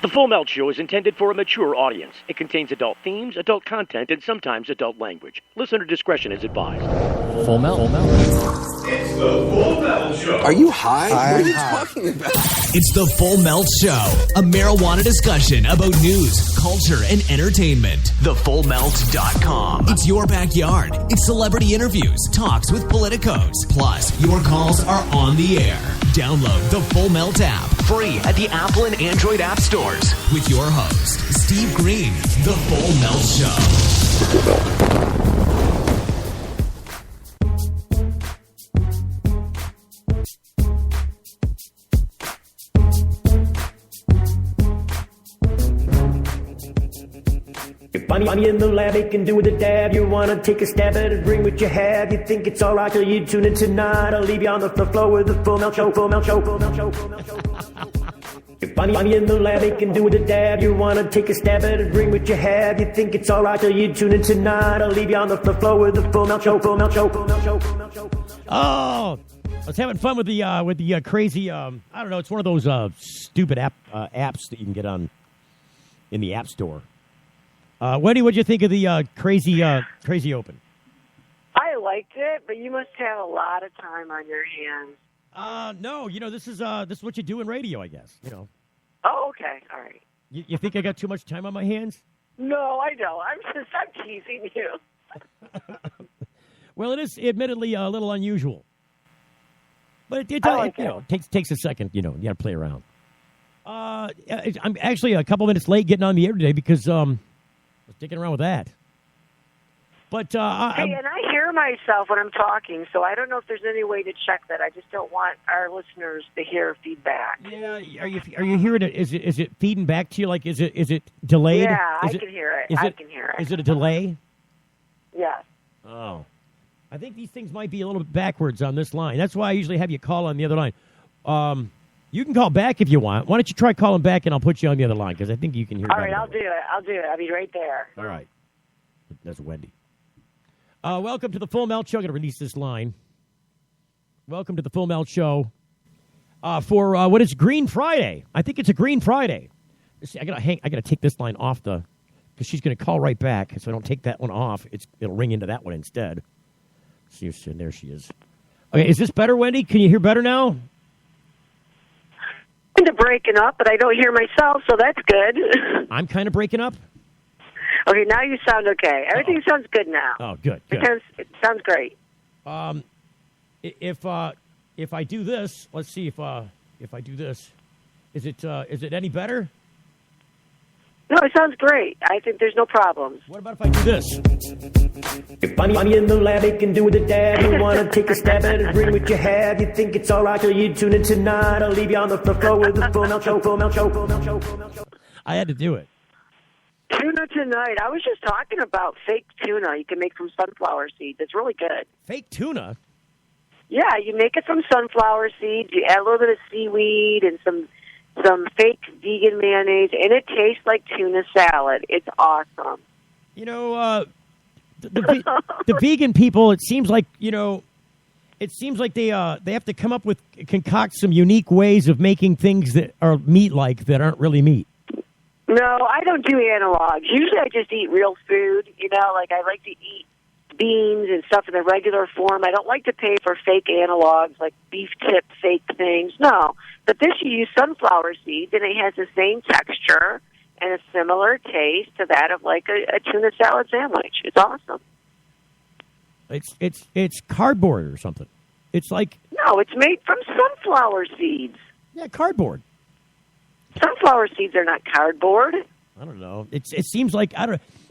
The Full Melt Show is intended for a mature audience. It contains adult themes, adult content, and sometimes adult language. Listener discretion is advised. Full Melt. It's the Full Melt Show. Are you high? What are you talking about? It's the Full Melt Show, a marijuana discussion about news, culture, and entertainment. TheFullMelt.com. It's your backyard. It's celebrity interviews, talks with politicos. Plus, your calls are on the air. Download the Full Melt app, free at the Apple and Android app stores. With your host, Steve Green, the Full Melt Show. Funny in the lab, it can do with a dab. You wanna take a stab at it, bring what you have. You think it's alright till you tune in tonight. I'll leave you on the floor with the Full Melt Show, Full Melt Show, Full Melt Show, Full Melt Show. Funny in the lab, it can do with a dab. You wanna take a stab at it, bring what you have. You think it's alright till you tune in tonight. I'll leave you on the floor with the Full Melt Show, Full Melt Show, Full Melt Show, Full Melt Show. Oh, I was having fun with the crazy. I don't know. It's one of those stupid apps that you can get on in the App Store. Wendy, what'd you think of the Crazy Open? I liked it, but you must have a lot of time on your hands. No, this is what you do in radio, I guess. Oh, okay, all right. You think I got too much time on my hands? No, I don't. I'm teasing you. Well, it is admittedly a little unusual, but it takes a second. You got to play around. I'm actually a couple minutes late getting on the air today because I was dicking around with that. But and I hear myself when I'm talking, so I don't know if there's any way to check that. I just don't want our listeners to hear feedback. Yeah, are you hearing it? Is it feeding back to you? Like, is it delayed? Yeah, I can hear it. I can hear it. Is it a delay? Yes. Oh, I think these things might be a little bit backwards on this line. That's why I usually have you call on the other line. You can call back if you want. Why don't you try calling back, and I'll put you on the other line because I think you can hear. All right, I'll do it. I'll be right there. All right. That's Wendy. Welcome to the Full Melt Show. I'm going to release this line. Welcome to the Full Melt Show for what is Green Friday. I think it's a Green Friday. See, I got to take this line off because she's going to call right back. So I don't take that one off. It'll ring into that one instead. See, there she is. Okay, is this better, Wendy? Can you hear better now? I'm kind of breaking up, but I don't hear myself, so that's good. I'm kind of breaking up? Okay, now you sound okay. Everything sounds good now. Oh, good. It sounds great. If I do this, let's see if I do this, is it any better? No, it sounds great. I think there's no problems. What about if I do this? Funny in the lab, it can do with a dab. You wanna take a stab at it, bring what you have. You think it's alright till you tune in tonight. I'll leave you on the floor with the Full Melt Show, Full Melt Show, Full Melt Show, Full Melt Show. I had to do it. Tuna tonight. I was just talking about fake tuna you can make from sunflower seeds. It's really good. Fake tuna? Yeah, you make it from sunflower seeds. You add a little bit of seaweed and some fake vegan mayonnaise, and it tastes like tuna salad. It's awesome. The vegan people, it seems like they have to come up with, concoct some unique ways of making things that are meat-like that aren't really meat. No, I don't do analogs. Usually I just eat real food, like I like to eat beans and stuff in the regular form. I don't like to pay for fake analogs like beef tip fake things. No, but this you use sunflower seeds, and it has the same texture and a similar taste to that of like a tuna salad sandwich. It's awesome. It's cardboard or something. It's like no, it's made from sunflower seeds. Yeah, cardboard. Sunflower seeds are not cardboard. I don't know. It seems like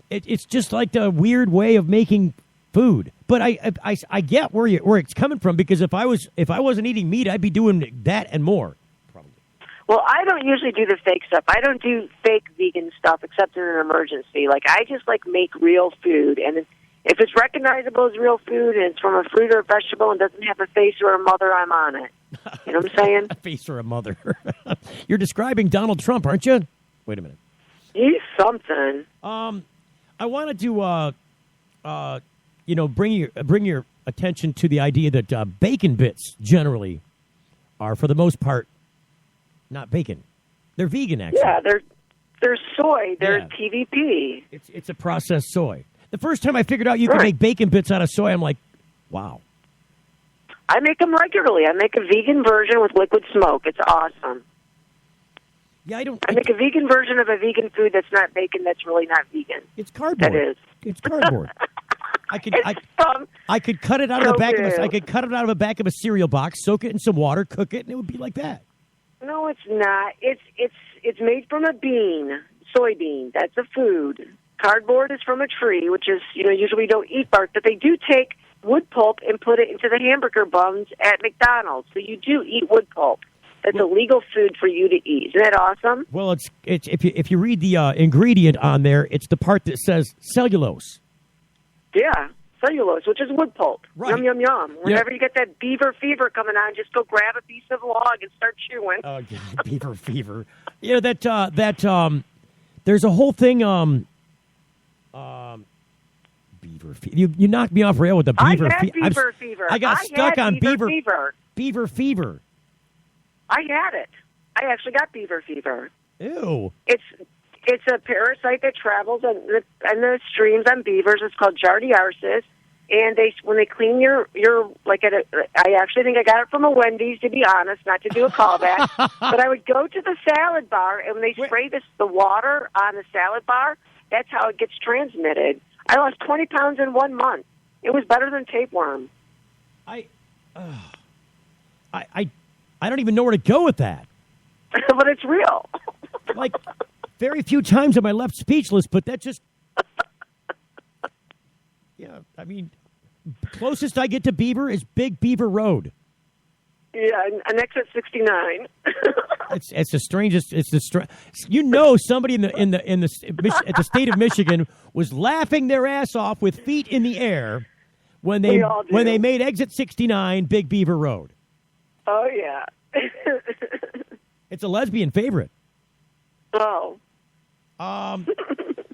It's just like the weird way of making food. But I get where it's coming from, because if I wasn't eating meat, I'd be doing that and more. Probably. Well, I don't usually do the fake stuff. I don't do fake vegan stuff except in an emergency. Like I just make real food, and if it's recognizable as real food and it's from a fruit or a vegetable and doesn't have a face or a mother, I'm on it. You know what I'm saying? A face or a mother. You're describing Donald Trump, aren't you? Wait a minute. He's something. I wanted to, bring your attention to the idea that bacon bits generally are, for the most part, not bacon. They're vegan, actually. Yeah, There's soy. There's Yeah. PVP. It's a processed soy. The first time I figured out you could make bacon bits out of soy, I'm like, wow. I make them regularly. I make a vegan version with liquid smoke. It's awesome. Yeah, I make a vegan version of a vegan food that's not bacon. That's really not vegan. It's cardboard. That is. It's cardboard. I could cut it out of So the back of good. I could cut it out of the back of a cereal box, soak it in some water, cook it, and it would be like that. No, it's not. It's made from a bean, soybean. That's a food. Cardboard is from a tree, which is, usually we don't eat bark, but they do take wood pulp and put it into the hamburger buns at McDonald's. So you do eat wood pulp. It's a legal food for you to eat. Isn't that awesome? Well, it's if you read the ingredient on there, it's the part that says cellulose. Yeah, cellulose, which is wood pulp. Right. Yum, yum, yum. Whenever you get that beaver fever coming on, just go grab a piece of log and start chewing. Oh, beaver fever. You know there's a whole thing. Beaver fever. You knocked me off rail with the beaver fever. I had beaver fever. I got stuck on beaver fever. Beaver fever. I had it. I actually got beaver fever. Ew. It's a parasite that travels in the streams on beavers. It's called Giardiasis. And when they clean your I actually think I got it from a Wendy's, to be honest, not to do a callback. But I would go to the salad bar, and when they spray the water on the salad bar, that's how it gets transmitted. I lost 20 pounds in 1 month. It was better than tapeworm. I don't even know where to go with that. But it's real. Like, very few times am I left speechless, but that just... Yeah, I mean, closest I get to Beaver is Big Beaver Road. Yeah, and exit 69. It's the strangest. Somebody at the state of Michigan was laughing their ass off with feet in the air when they made exit 69 Big Beaver Road. Oh yeah. It's a lesbian favorite. Oh.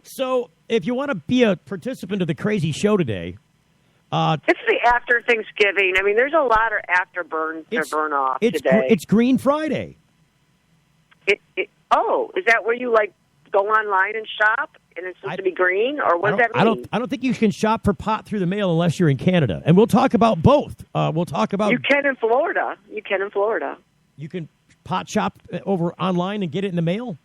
So if you want to be a participant of the crazy show today, it's the after Thanksgiving. I mean, there's a lot of afterburn to burn off today. It's Green Friday. Is that where you go online and shop and it's supposed to be green, or what does that mean? I don't think you can shop for pot through the mail unless you're in Canada, and we'll talk about both. We'll talk about you can in Florida. You can pot shop over online and get it in the mail.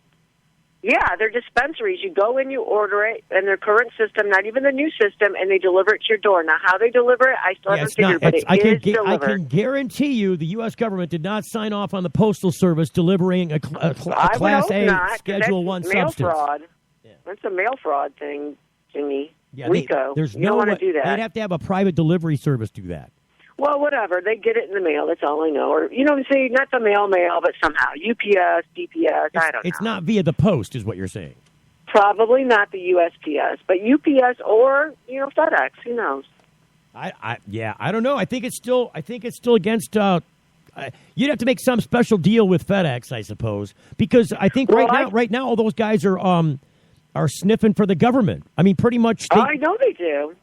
Yeah, they're dispensaries. You go in, you order it, and their current system, not even the new system, and they deliver it to your door. Now, how they deliver it, I still haven't figured, but it is delivered. I can guarantee you the U.S. government did not sign off on the Postal Service delivering a Class A Schedule 1 substance. Fraud. Yeah. That's a mail fraud thing, Jimmy. Yeah, RICO. There's you don't want to do that. They'd have to have a private delivery service do that. Well, whatever. They get it in the mail. That's all I know. Or, I'm saying, not the mail, but somehow. UPS, DPS, I don't know. It's not via the post, is what you're saying. Probably not the USPS, but UPS or, FedEx. Who knows? I don't know. I think it's still against. You'd have to make some special deal with FedEx, I suppose, because I think right now all those guys are sniffing for the government. I mean, pretty much. I know they do.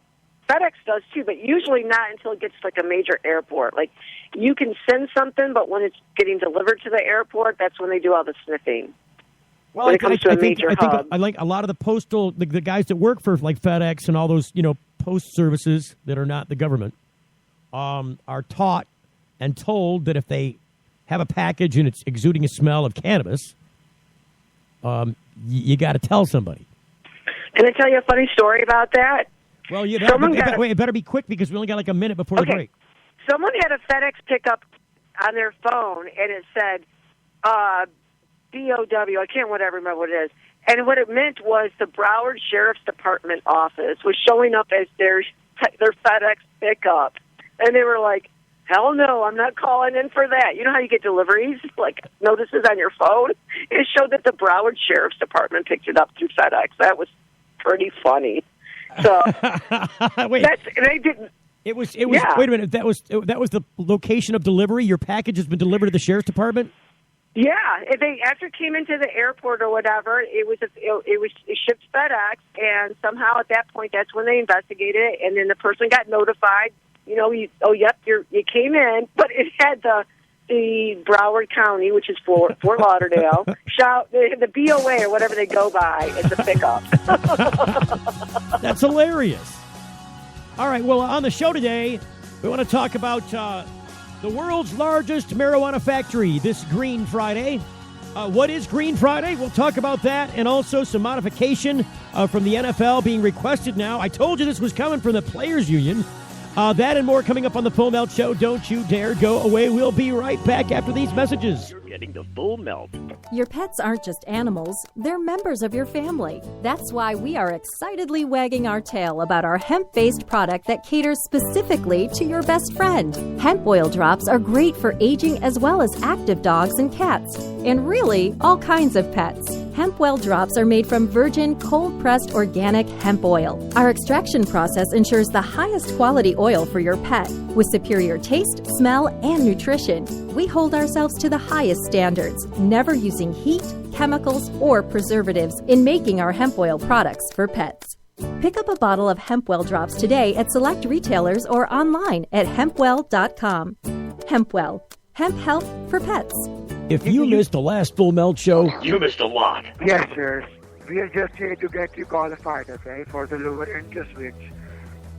FedEx does too, but usually not until it gets a major airport. Like, you can send something, but when it's getting delivered to the airport, that's when they do all the sniffing. Well, when it comes to a major hub. I like a lot of the postal, the guys that work for FedEx and all those post services that are not the government, are taught and told that if they have a package and it's exuding a smell of cannabis, you got to tell somebody. Can I tell you a funny story about that? Well, it better be quick because we only got a minute before the break. Someone had a FedEx pickup on their phone, and it said BOW. I can't remember what it is. And what it meant was the Broward Sheriff's Department office was showing up as their FedEx pickup. And they were like, hell no, I'm not calling in for that. You know how you get deliveries, notices on your phone? It showed that the Broward Sheriff's Department picked it up through FedEx. That was pretty funny. So wait, they didn't. It was. Yeah. Wait a minute. That was the location of delivery. Your package has been delivered to the sheriff's department. Yeah, after it came into the airport or whatever, it was shipped FedEx, and somehow at that point, that's when they investigated it, and then the person got notified. You came in, but it had the the Broward County, which is Fort Lauderdale, shout the BOA or whatever they go by as a pickup. That's hilarious. All right, well, on the show today, we want to talk about the world's largest marijuana factory this Green Friday. What is Green Friday? We'll talk about that, and also some modification from the NFL being requested now. I told you this was coming from the Players Union. That and more coming up on the Full Melt Show. Don't you dare go away. We'll be right back after these messages. You're getting the full melt. Your pets aren't just animals, they're members of your family. That's why we are excitedly wagging our tail about our hemp-based product that caters specifically to your best friend. Hemp oil drops are great for aging as well as active dogs and cats, and really all kinds of pets. Hemp well drops are made from virgin, cold-pressed organic hemp oil. Our extraction process ensures the highest quality oil for your pet, with superior taste, smell, and nutrition. We hold ourselves to the highest standards, never using heat, chemicals, or preservatives in making our hemp oil products for pets. Pick up a bottle of Hempwell drops today at select retailers or online at hempwell.com. Hempwell, hemp health for pets. If you missed the last Full Melt Show, You missed a lot. Yes, sir. We are just here to get you qualified, okay, for the lower interest rates.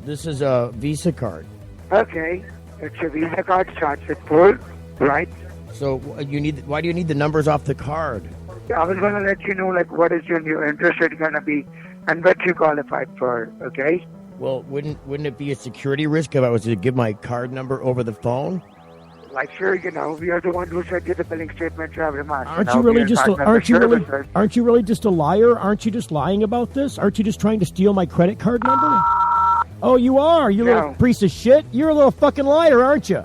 this is a Visa card. Okay, it's a Visa card, starts at 4, right? So why do you need the numbers off the card? I was going to let you know, like, what is your new interest rate going to be and what you qualified for, okay? Well, wouldn't it be a security risk if I was to give my card number over the phone? Like, sure, we are the ones who send you the billing statements every month. Aren't you really just a liar? Aren't you just lying about this? Aren't you just trying to steal my credit card number? Oh, you are, you little piece of shit. You're a little fucking liar, aren't you?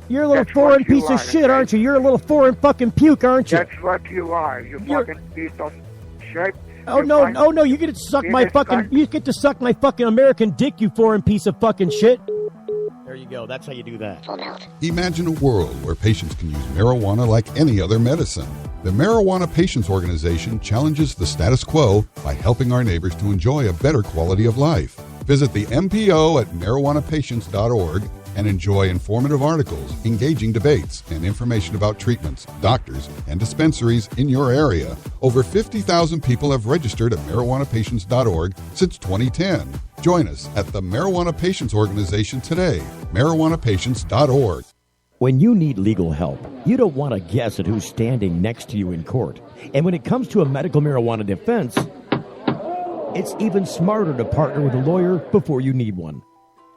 You're a little foreign piece of shit, aren't you? You're a little foreign fucking puke, aren't you? That's what you are. You're fucking piece of shit. Oh no! You get to suck my fucking. You get to suck my fucking American dick, you foreign piece of fucking shit. There you go. That's how you do that. Imagine a world where patients can use marijuana like any other medicine. The Marijuana Patients Organization challenges the status quo by helping our neighbors to enjoy a better quality of life. Visit the MPO at marijuanapatients.org and enjoy informative articles, engaging debates, and information about treatments, doctors, and dispensaries in your area. Over 50,000 people have registered at marijuanapatients.org since 2010. Join us at the Marijuana Patients Organization today, marijuanapatients.org. When you need legal help, you don't want to guess at who's standing next to you in court. And when it comes to a medical marijuana defense, it's even smarter to partner with a lawyer before you need one.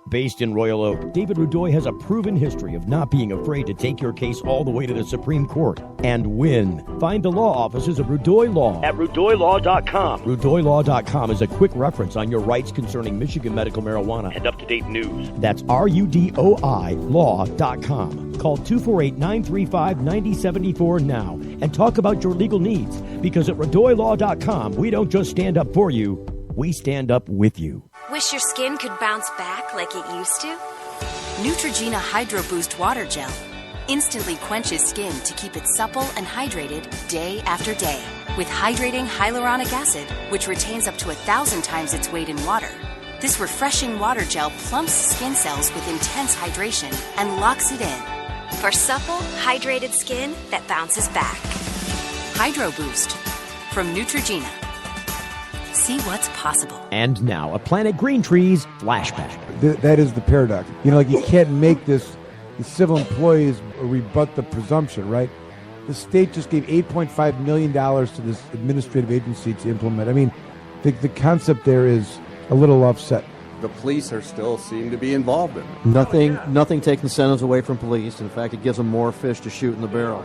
Based in Royal Oak, David Rudoy has a proven history of not being afraid to take your case all the way to the Supreme Court and win. Find the law offices of Rudoy Law at RudoyLaw.com. RudoyLaw.com is a quick reference on your rights concerning Michigan medical marijuana and up-to-date news. That's RUDOI Law.com. Call 248-935-9074 now and talk about your legal needs, because at RudoyLaw.com, we don't just stand up for you, we stand up with you. Wish your skin could bounce back like it used to? Neutrogena Hydro Boost Water Gel instantly quenches skin to keep it supple and hydrated day after day. With hydrating hyaluronic acid, which retains up to 1,000 times its weight in water. This refreshing water gel plumps skin cells with intense hydration and locks it in. For supple, hydrated skin that bounces back. Hydro Boost from Neutrogena. See what's possible. And now, a Planet Green Trees flashback. That is the paradox. You can't make the civil employees rebut the presumption, right? The state just gave $8.5 million to this administrative agency to implement. I mean, the concept there is a little offset. The police are still seem to be involved in it. Nothing takes incentives away from police. In fact, it gives them more fish to shoot in the barrel.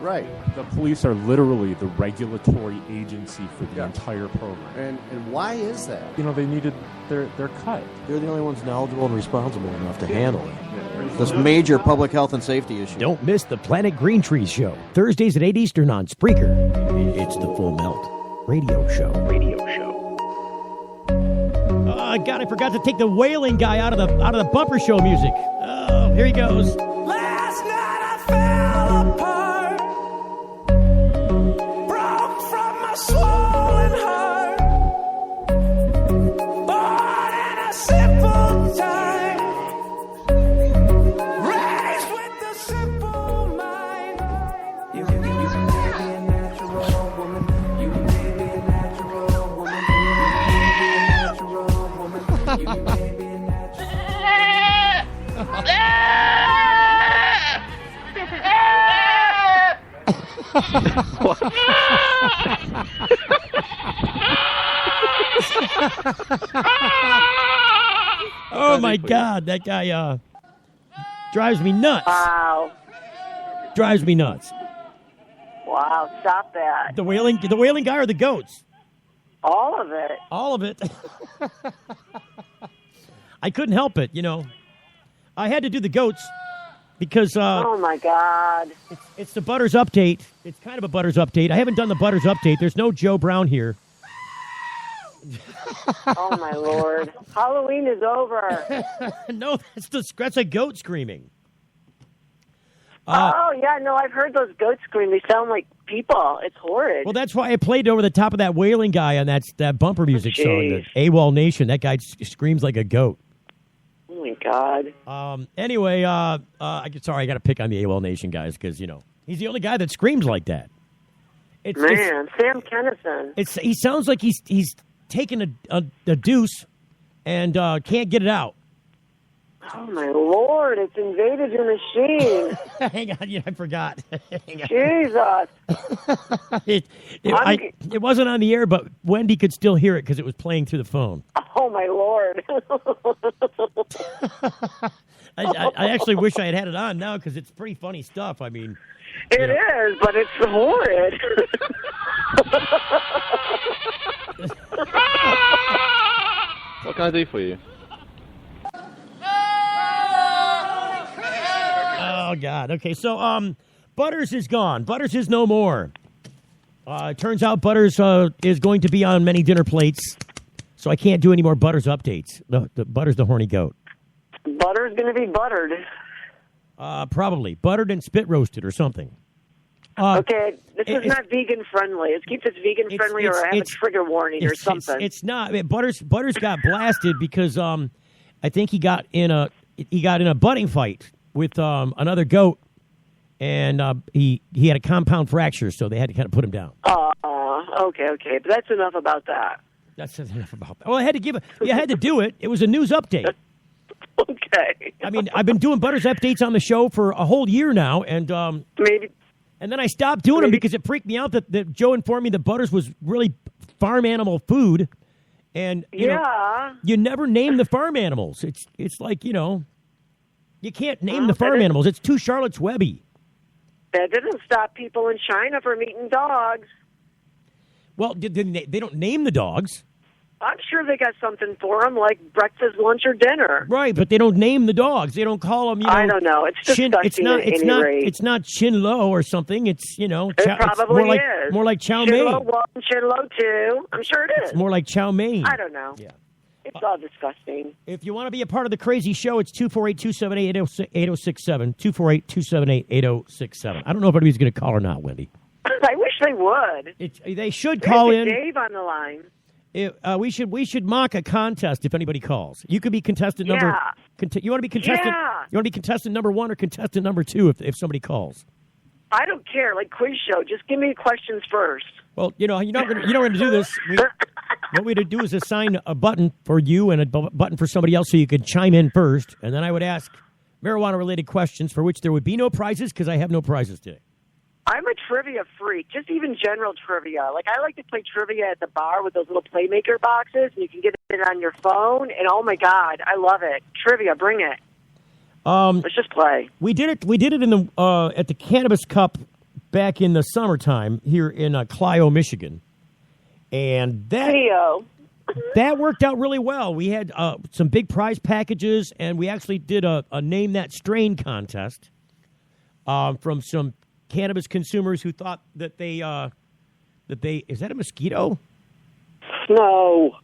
Right. The police are literally the regulatory agency for the entire program. And why is that? They needed their cut. They're the only ones knowledgeable and responsible enough to handle it. This major public health and safety issue. Don't miss the Planet Green Trees show. Thursdays at 8 Eastern on Spreaker. It's the Full Melt Radio Show. God, I forgot to take the wailing guy out of the bumper show music. Oh, here he goes. Last night I fell apart, broke from my swollen heart, born in a simple time, raised with a simple mind. Oh my God, that guy drives me nuts. Wow. Drives me nuts. Wow, stop that. The wailing guy or the goats? All of it. All of it. I couldn't help it, you know. I had to do the goats because oh my God. It's the Butters update. It's kind of a Butters update. I haven't done the Butters update. There's no Joe Brown here. Oh my Lord. Halloween is over. No, that's a goat screaming. Oh, yeah, no, I've heard those goats scream. They sound like people. It's horrid. Well, that's why I played over the top of that wailing guy on that bumper music song, the AWOL Nation. That guy screams like a goat. Oh, my God. Anyway, sorry, I got to pick on the AWOL Nation guys because, you know, he's the only guy that screams like that. Man, Sam Kennison. He sounds like he's taking a deuce and can't get it out. Oh, my Lord, it's invaded your machine. Hang on, I forgot. Hang on. Jesus. It wasn't on the air, but Wendy could still hear it because it was playing through the phone. Oh, my Lord. I actually wish I had it on now because it's pretty funny stuff. I mean... It is, but it's horrid. What can I do for you? Oh, God. Okay, so Butters is gone. Butters is no more. It turns out Butters is going to be on many dinner plates, so I can't do any more Butters updates. The Butters the horny goat. Butter's going to be buttered. Probably. Buttered and spit roasted or something. Okay, this is not vegan friendly. Let's keep this vegan friendly or I have a trigger warning or something. It's not. I mean, Butters got blasted because I think he got in a butting fight with another goat, and he had a compound fracture, so they had to kind of put him down. Okay, but that's enough about that. That's enough about that. Well, I had to do it. It was a news update. Okay. I mean, I've been doing Butters updates on the show for a whole year now, and maybe. And then I stopped doing them because it freaked me out that Joe informed me that Butters was really farm animal food, and you know, you never name the farm animals. It's like, you know, you can't name the farm animals. It's too Charlotte's Webby. That didn't stop people in China from eating dogs. Well, they don't name the dogs. I'm sure they got something for them, like breakfast, lunch, or dinner. Right, but they don't name the dogs. They don't call them. You know, I don't know. It's disgusting. It's not Chin Lo or something. It's, you know, it probably is more like Chow Chin Mein. Lo 1, Chin Lo 2. I'm sure it is. It's more like Chow Mein. I don't know. Yeah. It's all disgusting. If you want to be a part of the crazy show, it's 248-278-8067. 248-278-8067. I don't know if anybody's going to call or not, Wendy. I wish they would. They should call in. Dave on the line. We should mock a contest if anybody calls. You could be contestant number. You want to be contestant? Yeah. You want to be contestant number 1 or contestant number 2 if somebody calls? I don't care. Like quiz show, just give me questions first. Well, you know, you're not going to do this. What we'd do is assign a button for you and a button for somebody else so you could chime in first, and then I would ask marijuana-related questions for which there would be no prizes because I have no prizes today. I'm a trivia freak, just even general trivia. Like, I like to play trivia at the bar with those little Playmaker boxes, and you can get it on your phone, and oh my God, I love it. Trivia, bring it. Let's just play. We did it in the at the Cannabis Cup back in the summertime here in Clio, Michigan, and that worked out really well. We had some big prize packages, and we actually did a Name That Strain contest from some cannabis consumers who thought that they is that a mosquito? No.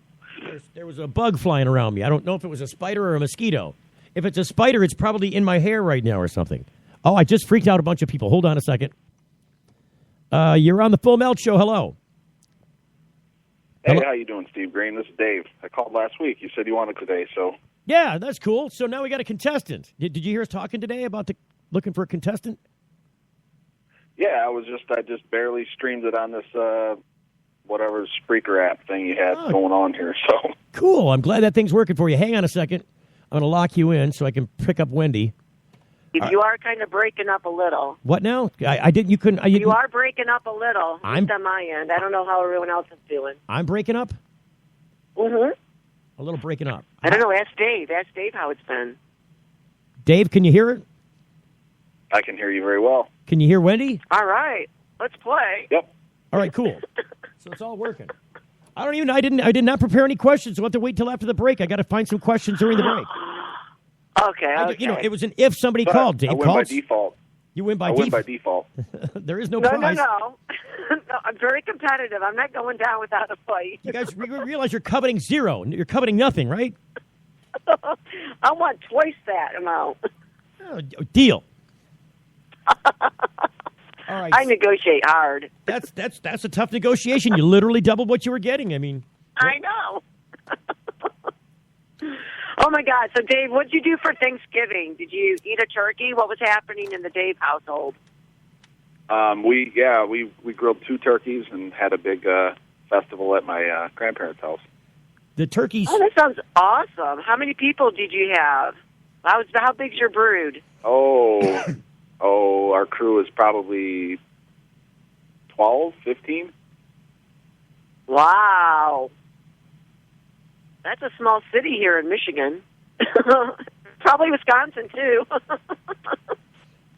There was a bug flying around me. I don't know if it was a spider or a mosquito. If it's a spider, it's probably in my hair right now or something. Oh, I just freaked out a bunch of people. Hold on a second. You're on the Full Melt Show. Hello. Hey, how you doing, Steve Green? This is Dave. I called last week. You said you wanted today, so. Yeah, that's cool. So now we got a contestant. Did you hear us talking today about looking for a contestant? Yeah, I just barely streamed it on this whatever Spreaker app thing you had going on here. So cool. I'm glad that thing's working for you. Hang on a second. I'm going to lock you in so I can pick up Wendy. Steve. You are kind of breaking up a little. What now? I didn't. You couldn't. You are breaking up a little. I'm just on my end. I don't know how everyone else is doing. I'm breaking up. Mm-hmm. A little breaking up. I don't know. Ask Dave. Ask Dave how it's been. Dave, can you hear it? I can hear you very well. Can you hear Wendy? All right. Let's play. Yep. All right. Cool. So it's all working. I did not prepare any questions. We'll have to wait till after the break. I got to find some questions during the break. Okay. It was an if somebody called. Dave I win called. by default. You win by I win by default. There is no No. prize. No, I'm very competitive. I'm not going down without a fight. You guys realize you're coveting zero. You're coveting nothing, right? I want twice that amount. Oh, deal. All right. I negotiate hard. That's a tough negotiation. You literally doubled what you were getting. I mean, I know. Oh my God! So Dave, what'd you do for Thanksgiving? Did you eat a turkey? What was happening in the Dave household? We grilled 2 turkeys and had a big festival at my grandparents' house. The turkeys. Oh, that sounds awesome. How many people did you have? How big's your brood? Our crew is probably 12, 15. Wow. That's a small city here in Michigan. Probably Wisconsin, too.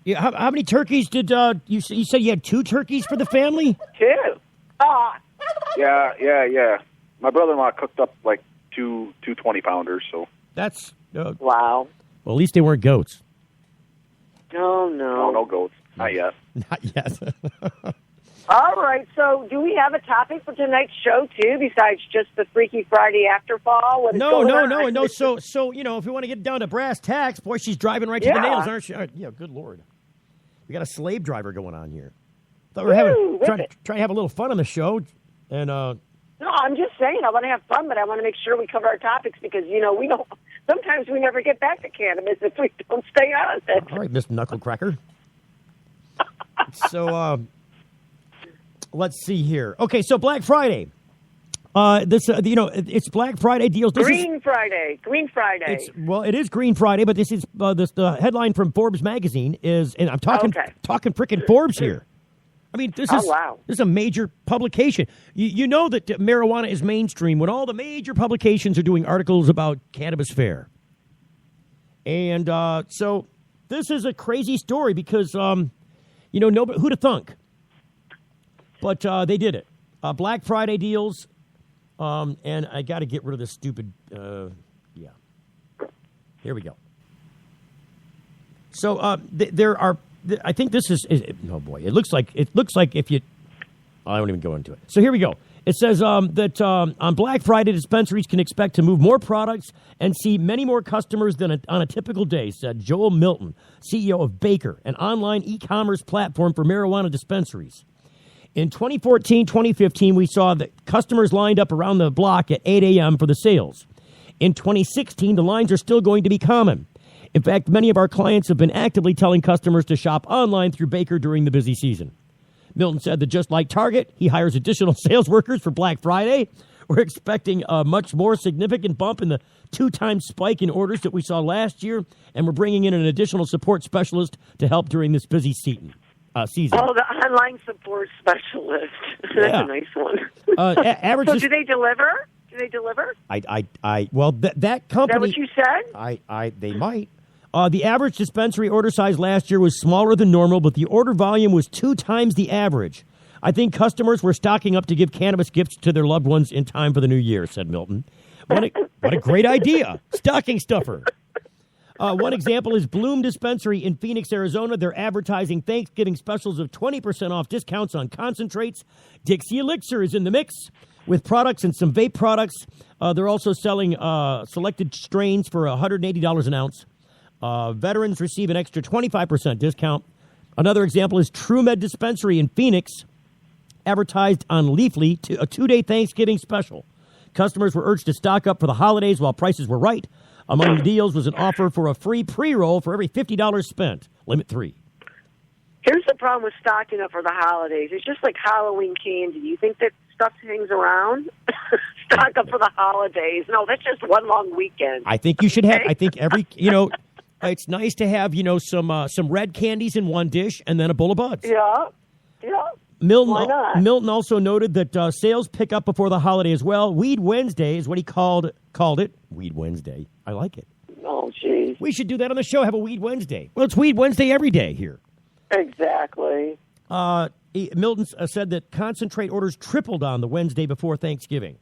Yeah, how many turkeys did you said you had 2 turkeys for the family? 2. Oh. Yeah. My brother-in-law cooked up like two 20-pounders, so. That's... wow. Well, at least they weren't goats. Oh, no. No goats. Not yet. Not yet. All right, so do we have a topic for tonight's show, too, besides just the Freaky Friday afterfall? What is going on? No. So if we want to get down to brass tacks, boy, she's driving right to the nails, aren't she? Yeah, good Lord. We got a slave driver going on here. Thought we were trying to have a little fun on the show. And no, I'm just saying I want to have fun, but I want to make sure we cover our topics because, we don't... Sometimes we never get back to cannabis if we don't stay on it. All right, Miss Knucklecracker. So, let's see here. Okay, so Black Friday. It's Black Friday deals. Green Friday. It is Green Friday, but this is the headline from Forbes magazine is, and I'm talking frickin' Forbes here. I mean, this is a major publication. You know that marijuana is mainstream when all the major publications are doing articles about cannabis fare. And so this is a crazy story because, nobody, who'd have thunk? But they did it. Black Friday deals, and I got to get rid of this stupid, Here we go. So there are... I think this is oh boy, it looks like if you, I won't even go into it. So here we go. It says that on Black Friday, dispensaries can expect to move more products and see many more customers than on a typical day, said Joel Milton, CEO of Baker, an online e-commerce platform for marijuana dispensaries. In 2014-2015, we saw that customers lined up around the block at 8 a.m. for the sales. In 2016, the lines are still going to be common. In fact, many of our clients have been actively telling customers to shop online through Baker during the busy season. Milton said that just like Target, he hires additional sales workers for Black Friday. We're expecting a much more significant bump in the 2-time spike in orders that we saw last year, and we're bringing in an additional support specialist to help during this busy season. Oh, the online support specialist. That's a nice one. Average. So do they deliver? Well, that company. Is that what you said? They might. The average dispensary order size last year was smaller than normal, but the order volume was 2 times the average. I think customers were stocking up to give cannabis gifts to their loved ones in time for the new year, said Milton. What a great idea. Stocking stuffer. One example is Bloom Dispensary in Phoenix, Arizona. They're advertising Thanksgiving specials of 20% off discounts on concentrates. Dixie Elixir is in the mix with products and some vape products. They're also selling selected strains for $180 an ounce. Veterans receive an extra 25% discount. Another example is TrueMed Dispensary in Phoenix, advertised on Leafly a 2-day Thanksgiving special. Customers were urged to stock up for the holidays while prices were right. Among the deals was an offer for a free pre-roll for every $50 spent. Limit 3. Here's the problem with stocking up for the holidays. It's just like Halloween candy. You think that stuff hangs around? Stock up for the holidays. No, that's just one long weekend. I think you should have, I think every, It's nice to have, some red candies in one dish and then a bowl of buds. Yeah. Milton, Why not? Milton also noted that sales pick up before the holiday as well. Weed Wednesday is what he called it. Weed Wednesday. I like it. Oh, jeez. We should do that on the show, have a Weed Wednesday. Well, it's Weed Wednesday every day here. Exactly. Milton said that concentrate orders tripled on the Wednesday before Thanksgiving.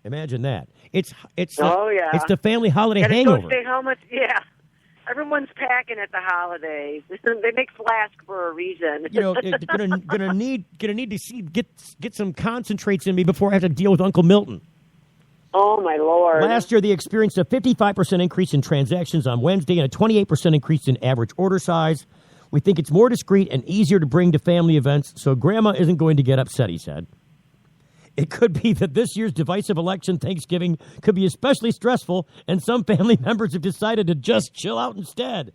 Imagine that. It's it's the family holiday Gotta hangover. Go stay home. Yeah. Everyone's packing at the holidays. They make flask for a reason. Gonna need to get some concentrates in me before I have to deal with Uncle Milton. Oh my Lord! Last year, they experienced a 55% increase in transactions on Wednesday and a 28% increase in average order size. We think it's more discreet and easier to bring to family events, so Grandma isn't going to get upset, he said. It could be that this year's divisive election Thanksgiving could be especially stressful, and some family members have decided to just chill out instead.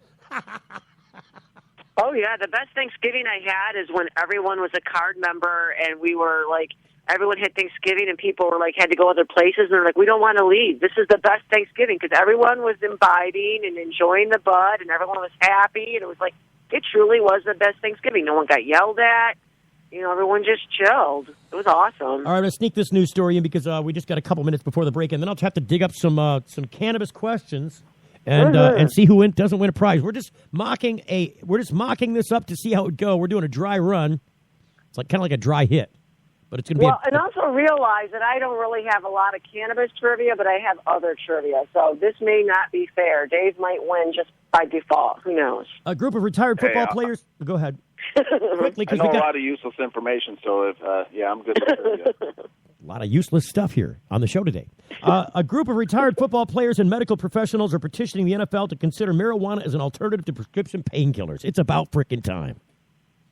Oh, yeah. The best Thanksgiving I had is when everyone was a card member and we were like, everyone had Thanksgiving and people were like, had to go other places and they're like, we don't want to leave. This is the best Thanksgiving because everyone was imbibing and enjoying the bud and everyone was happy. And it was like, it truly was the best Thanksgiving. No one got yelled at. Everyone just chilled. It was awesome. All right, I'm going to sneak this news story in because we just got a couple minutes before the break, and then I'll have to dig up some cannabis questions and see who doesn't win a prize. We're just mocking this up to see how it would go. We're doing a dry run. It's kind of like a dry hit, but it's going to be. And also realize that I don't really have a lot of cannabis trivia, but I have other trivia, so this may not be fair. Dave might win just by default. Who knows? A group of retired football players. Go ahead. Quickly, I know a lot of useless information, so if I'm good with trivia. A lot of useless stuff here on the show today. A group of retired football players and medical professionals are petitioning the NFL to consider marijuana as an alternative to prescription painkillers. It's about frickin' time.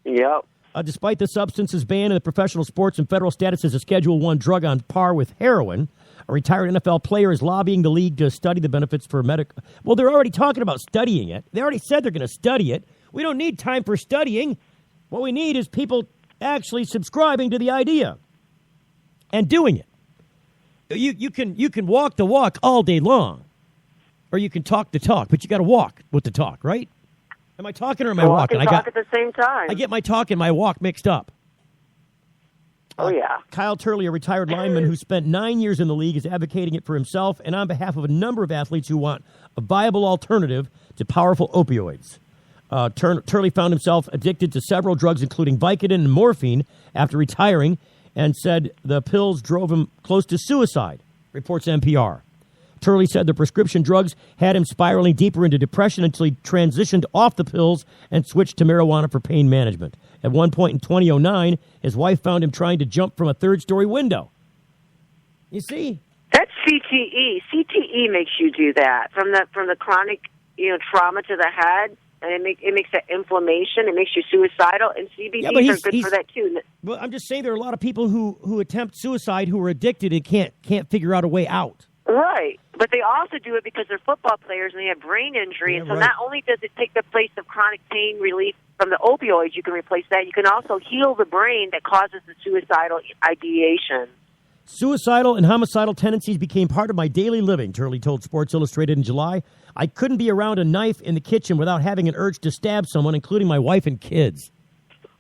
Yep. Despite the substance's ban in the professional sports and federal status as a Schedule I drug on par with heroin, a retired NFL player is lobbying the league to study the benefits for medical. Well, they're already talking about studying it. They already said they're going to study it. We don't need time for studying. What we need is people actually subscribing to the idea and doing it. You can walk the walk all day long, or you can talk the talk, but you got to walk with the talk, right? Am I talking or am I walking? Talk at the same time. I get my talk and my walk mixed up. Oh, yeah. Kyle Turley, a retired lineman who spent 9 years in the league, is advocating it for himself and on behalf of a number of athletes who want a viable alternative to powerful opioids. Turley found himself addicted to several drugs, including Vicodin and morphine, after retiring, and said the pills drove him close to suicide, reports NPR. Turley said the prescription drugs had him spiraling deeper into depression until he transitioned off the pills and switched to marijuana for pain management. At one point in 2009, his wife found him trying to jump from a third-story window. You see? That's CTE. CTE makes you do that from the chronic, trauma to the head, and it makes that inflammation. It makes you suicidal, and CBDs are good for that too. Well, I'm just saying there are a lot of people who attempt suicide who are addicted and can't figure out a way out. Right, but they also do it because they're football players and they have brain injury, and so not only does it take the place of chronic pain relief from the opioids, you can replace that. You can also heal the brain that causes the suicidal ideation. Suicidal and homicidal tendencies became part of my daily living, Turley told Sports Illustrated in July. I couldn't be around a knife in the kitchen without having an urge to stab someone, including my wife and kids.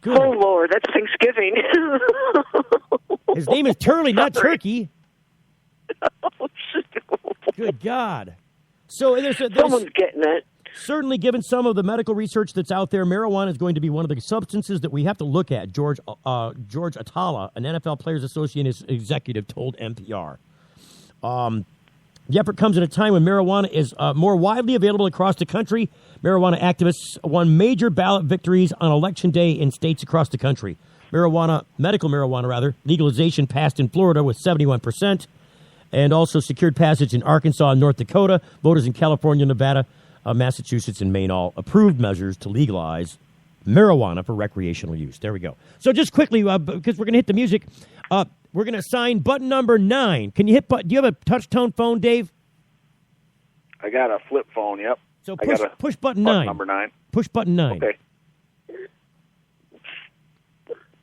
Good. Oh, Lord, that's Thanksgiving. His name is Turley, not Turkey. Good God. So someone's getting it. Certainly, given some of the medical research that's out there, marijuana is going to be one of the substances that we have to look at, George Atala, an NFL Players Association executive, told NPR. The effort comes at a time when marijuana is more widely available across the country. Marijuana activists won major ballot victories on Election Day in states across the country. Medical marijuana, legalization passed in Florida with 71%, and also secured passage in Arkansas and North Dakota. Voters in California, Nevada, Massachusetts, and Maine all approved measures to legalize marijuana for recreational use. There we go. So just quickly, because we're going to hit the music, we're going to assign button number 9. Can you hit do you have a touch-tone phone, Dave? I got a flip phone, yep. So push button 9. Number 9. Push button 9. Okay.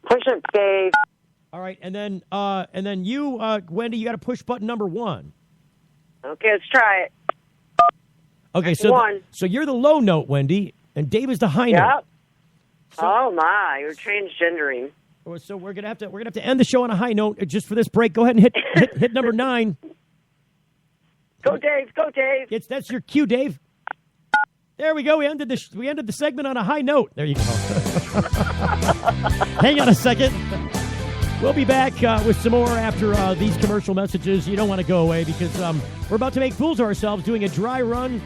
Push it, Dave. All right, and then you, Wendy, you got to push button number 1. Okay, let's try it. Okay, so so you're the low note, Wendy, and Dave is the high note. Yep. Oh my, you're transgendering. So we're gonna have to end the show on a high note just for this break. Go ahead and hit number 9. Go, Dave. Go, Dave. That's your cue, Dave. There we go. We ended the segment on a high note. There you go. Hang on a second. We'll be back with some more after these commercial messages. You don't want to go away because we're about to make fools of ourselves doing a dry run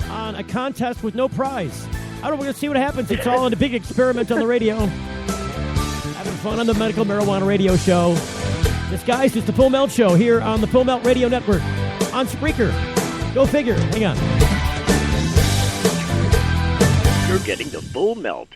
on a contest with no prize. I don't know. We're going to see what happens. It's all in a big experiment on the radio. Having fun on the Medical Marijuana Radio Show. This, guys, is the Full Melt Show here on the Full Melt Radio Network on Spreaker. Go figure. Hang on. You're getting the Full Melt.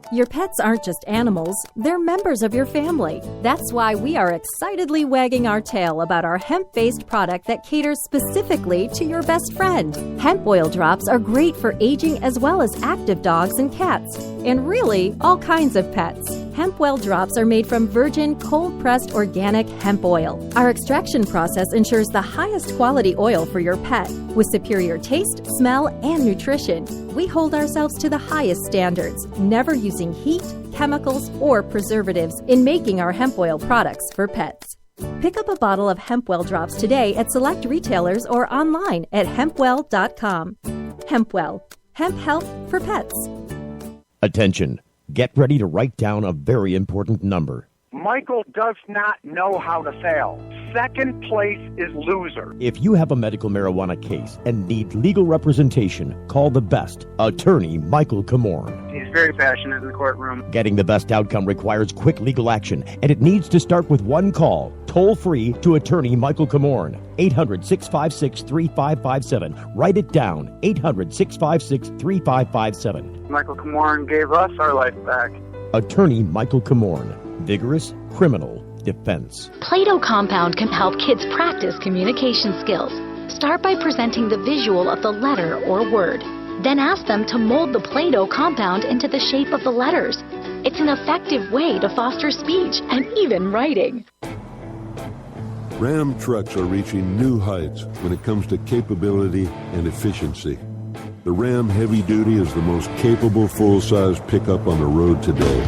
Your pets aren't just animals, they're members of your family. That's why we are excitedly wagging our tail about our hemp-based product that caters specifically to your best friend. Hemp oil drops are great for aging as well as active dogs and cats, and really, all kinds of pets. Hemp oil drops are made from virgin, cold-pressed organic hemp oil. Our extraction process ensures the highest quality oil for your pet, with superior taste, smell, and nutrition. We hold ourselves to the highest standards, never using heat, chemicals, or preservatives in making our hemp oil products for pets. Pick up a bottle of hemp oil drops today at select retailers or online at hempwell.com. Hempwell, hemp health for pets. Attention. Get ready to write down a very important number. Michael does not know how to fail. Second place is loser. If you have a medical marijuana case and need legal representation, call the best, attorney Michael Comorn. He's very passionate in the courtroom. Getting the best outcome requires quick legal action, and it needs to start with one call, toll-free to attorney Michael Comorn. 800-656-3557. Write it down, 800-656-3557. Michael Comorn gave us our life back. Attorney Michael Comorn. Vigorous criminal defense. Play-Doh Compound can help kids practice communication skills. Start by presenting the visual of the letter or word. Then ask them to mold the Play-Doh compound into the shape of the letters. It's an effective way to foster speech and even writing. Ram trucks are reaching new heights when it comes to capability and efficiency. The Ram Heavy Duty is the most capable full-size pickup on the road today.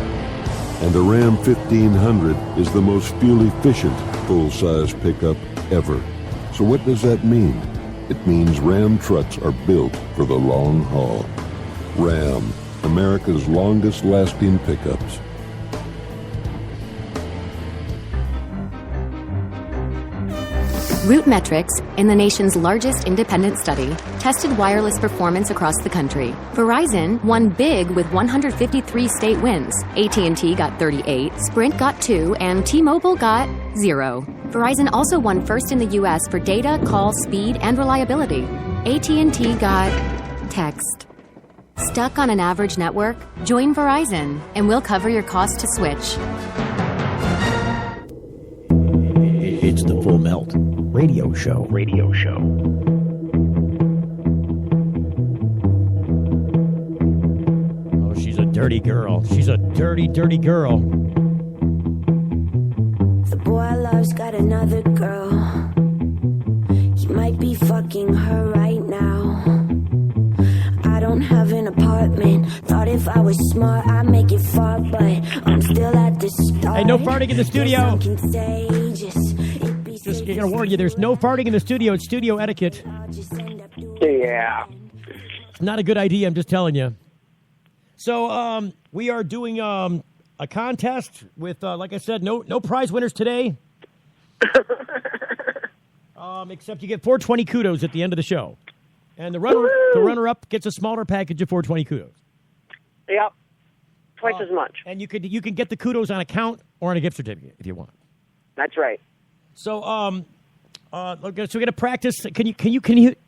And the Ram 1500 is the most fuel-efficient full-size pickup ever. So what does that mean? It means Ram trucks are built for the long haul. Ram, America's longest-lasting pickups. RootMetrics, in the nation's largest independent study, tested wireless performance across the country. Verizon won big with 153 state wins. AT&T got 38, Sprint got 2, and T-Mobile got 0. Verizon also won first in the U.S. for data, call, speed, and reliability. AT&T got text. Stuck on an average network? Join Verizon, and we'll cover your cost to switch. It's the Full Melt Radio Show. Radio Show. Oh, she's a dirty girl. She's a dirty, dirty girl. The boy I love's got another girl. He might be fucking her right now. I don't have an apartment. Thought if I was smart, I'd make it far, but I'm still at the start. Hey, no farting in the studio. Just gonna warn you, there's no farting in the studio. It's studio etiquette. Yeah. It's not a good idea, I'm just telling you. So, we are doing a contest with, like I said, no prize winners today. Except you get 420 kudos at the end of the show. And the runner-up gets a smaller package of 420 kudos. Yep. Twice as much. And you can get the kudos on account or on a gift certificate if you want. That's right. So, okay, so we're gonna practice. Can you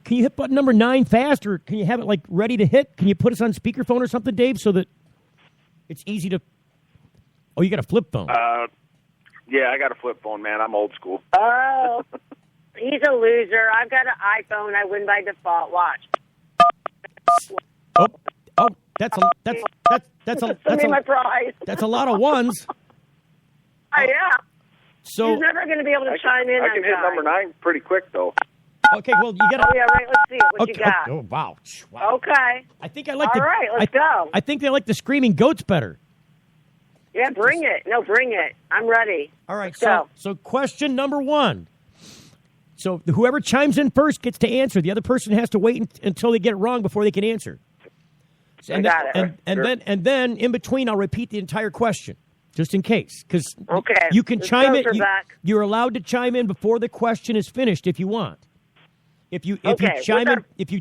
hit button number 9 fast, or can you have it like ready to hit? Can you put us on speakerphone or something, Dave, so that it's easy to? Oh, you got a flip phone. Yeah, I got a flip phone, man. I'm old school. Oh, he's a loser. I've got an iPhone. I win by default. Watch. Oh, that's a my prize. That's a lot of ones. Yeah. So he's never going to be able to chime in. I can hit number 9 pretty quick, though. Okay, well, you got. Oh yeah, right. Let's see it. What Okay. you got? Oh, wow. Okay. I think I like All right, let's go. I think they like the screaming goats better. Yeah, bring it. No, bring it. I'm ready. All right, Let's go. so question number 1. So whoever chimes in first gets to answer. The other person has to wait until they get it wrong before they can answer. I got it. And then in between, I'll repeat the entire question, just in case, because Okay. you can Let's chime go, in. Trebek. You're allowed to chime in before the question is finished if you want. If you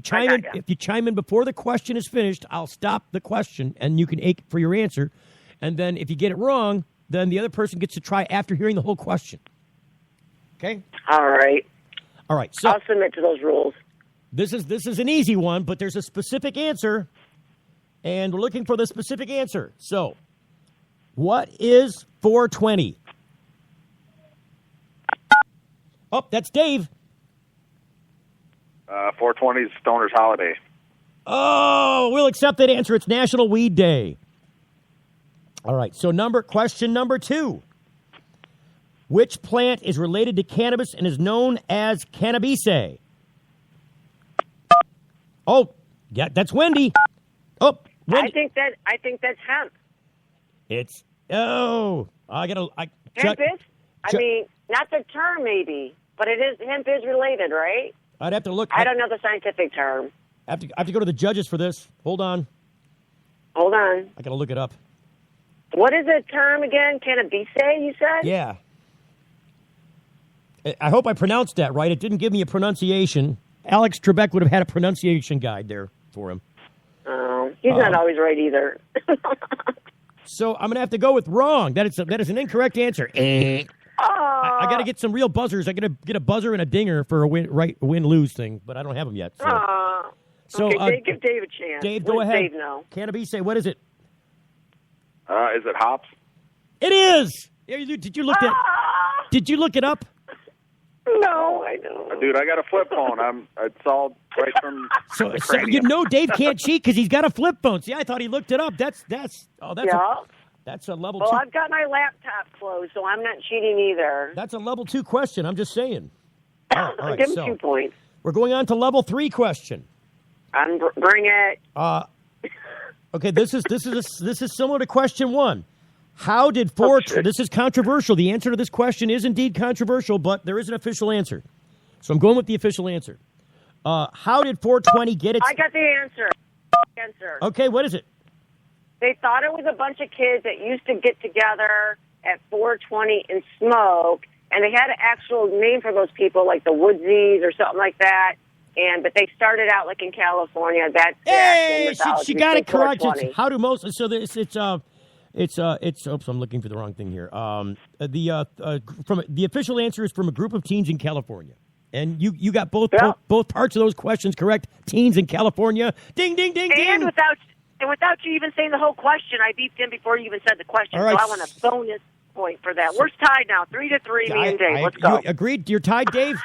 chime in before the question is finished, I'll stop the question and you can ache for your answer. And then if you get it wrong, then the other person gets to try after hearing the whole question. Okay? All right. All right. So I'll submit to those rules. this is an easy one, but there's a specific answer, and we're looking for the specific answer. So, what is 420? Oh, that's Dave. 420 is Stoner's holiday. Oh, we'll accept that answer. It's National Weed Day. All right. So, question number 2. Which plant is related to cannabis and is known as Cannabisae? Oh, yeah, that's Wendy. Oh, Wendy. I think that's hemp. It's hemp is? I mean, not the term maybe, but hemp is related, right? I'd have to look. I don't know the scientific term. I have to go to the judges for this. Hold on. I got to look it up. What is the term again? Cannabisae, you said? Yeah. I hope I pronounced that right. It didn't give me a pronunciation. Alex Trebek would have had a pronunciation guide there for him. Oh, he's not always right either. So I'm going to have to go with wrong. That is an incorrect answer. I got to get some real buzzers. I got to get a buzzer and a dinger for a win-lose thing, but I don't have them yet. So, okay, give Dave a chance. Dave, go ahead. Dave know? Cannabisae, what is it? Is it hops? It is. Did you look that? Did you look it up? No, I don't. Dude, I got a flip phone. It's all right from So the cranium. you know Dave can't cheat because he's got a flip phone. See, I thought he looked it up. That's a level 2. Well, I've got my laptop closed, so I'm not cheating either. That's a level 2 question. I'm just saying. All right, Give him 2 points. We're going on to level 3 question. Bring it. Okay, this is similar to question 1. How did 420? This is controversial. The answer to this question is indeed controversial, but there is an official answer. So I'm going with the official answer. How did 420 get its? I got the answer. Okay, what is it? They thought it was a bunch of kids that used to get together at 420 and smoke, and they had an actual name for those people, like the Woodsies or something like that. But they started out like in California. That's she got it correct. How do most? So oops, I'm looking for the wrong thing here. From the official answer is from a group of teens in California, and you got both parts of those questions correct. Teens in California. Ding, ding, ding, ding. And without you even saying the whole question, I beeped in before you even said the question. All right. So I want a bonus point for that. We're tied now, 3-3. Me and Dave. Let's go. You agreed? You're tied, Dave.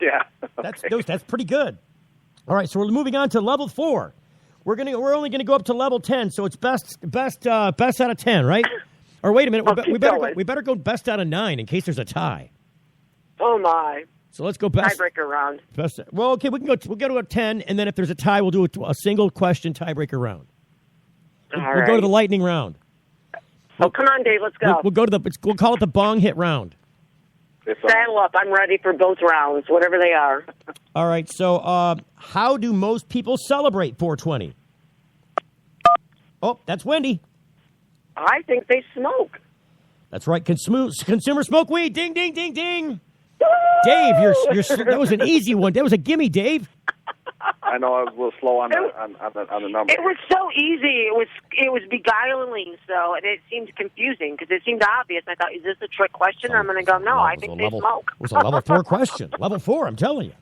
Yeah. That's pretty good. All right, so we're moving on to level 4. We're only gonna go up to level 10, so it's best out of 10, right? Or wait a minute, we better go best out of 9 in case there's a tie. Oh my! So let's go best tiebreaker round. Best. Well, okay, we'll go to a 10, and then if there's a tie, we'll do a single question tiebreaker round. We'll go to the lightning round. Oh, come on, Dave, let's go. We'll call it the bong hit round. Saddle up. I'm ready for both rounds, whatever they are. All right. So, how do most people celebrate 420? Oh, that's Wendy. I think they smoke. That's right. Consumer smoke weed. Ding, ding, ding, ding. Dave, that was an easy one. That was a gimme, Dave. I know I was a little slow on the number. It was so easy. It was beguiling, and it seemed confusing because it seemed obvious. I thought, is this a trick question? I'm going to go, no, I think they smoke. It was a level 4 question. Level 4, I'm telling you.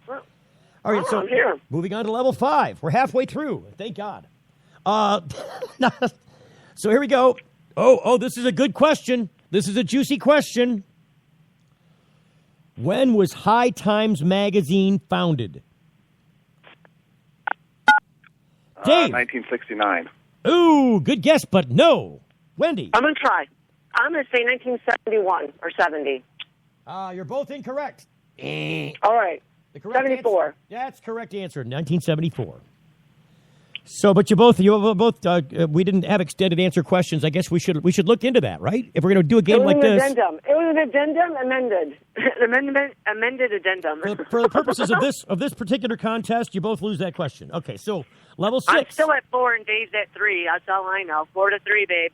All right, so moving on to level 5. We're halfway through. Thank God. So here we go. Oh, this is a good question. This is a juicy question. When was High Times Magazine founded? Dave. 1969. Ooh, good guess, but no. Wendy. I'm going to try. I'm going to say 1971 or 70. You're both incorrect. All right. The correct 74. Answer, that's correct answer. 1974. So, but you both, we didn't have extended answer questions. I guess we should look into that, right? If we're going to do a game like this. It was an addendum amended. Amended addendum. For the purposes of this particular contest, you both lose that question. Okay, so level 6. I'm still at 4 and Dave's at 3. That's all I know. 4-3, babe.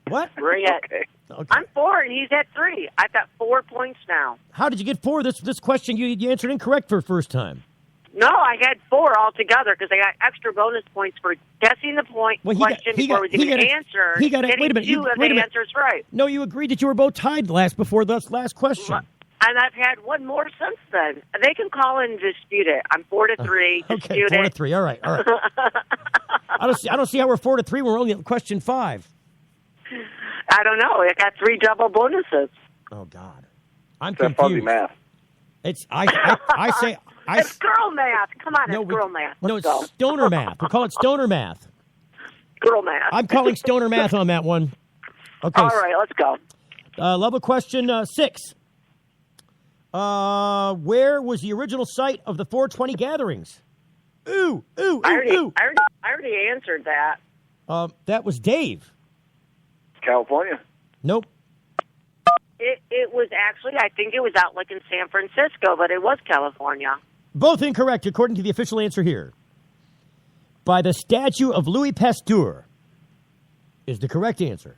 What? Bring it. Okay. I'm 4 and he's at 3. I've got 4 points now. How did you get 4? This question you answered incorrect for the first time. No, I had 4 altogether because I got extra bonus points for guessing the question before it was even answered. He got it. Wait a minute. 2 of the answers right. No, you agreed that you were both tied before this last question. And I've had one more since then. They can call and dispute it. I'm 4-3. Okay, 4-3. All right. I don't see how we're 4-3. We're only at question 5. I don't know. I got 3 double bonuses. Oh God, I'm confused. confused. Fuzzy math. It's I say. It's girl math. Come on, it's girl math. Let's go. It's stoner math. We call it stoner math. Girl math. I'm calling stoner math on that one. Okay. All right, let's go. Level question 6. Where was the original site of the 420 gatherings? Ooh. I already answered that. That was Dave. California. Nope. It was actually, I think it was out like in San Francisco, but it was California. Both incorrect, according to the official answer here. By the statue of Louis Pasteur is the correct answer.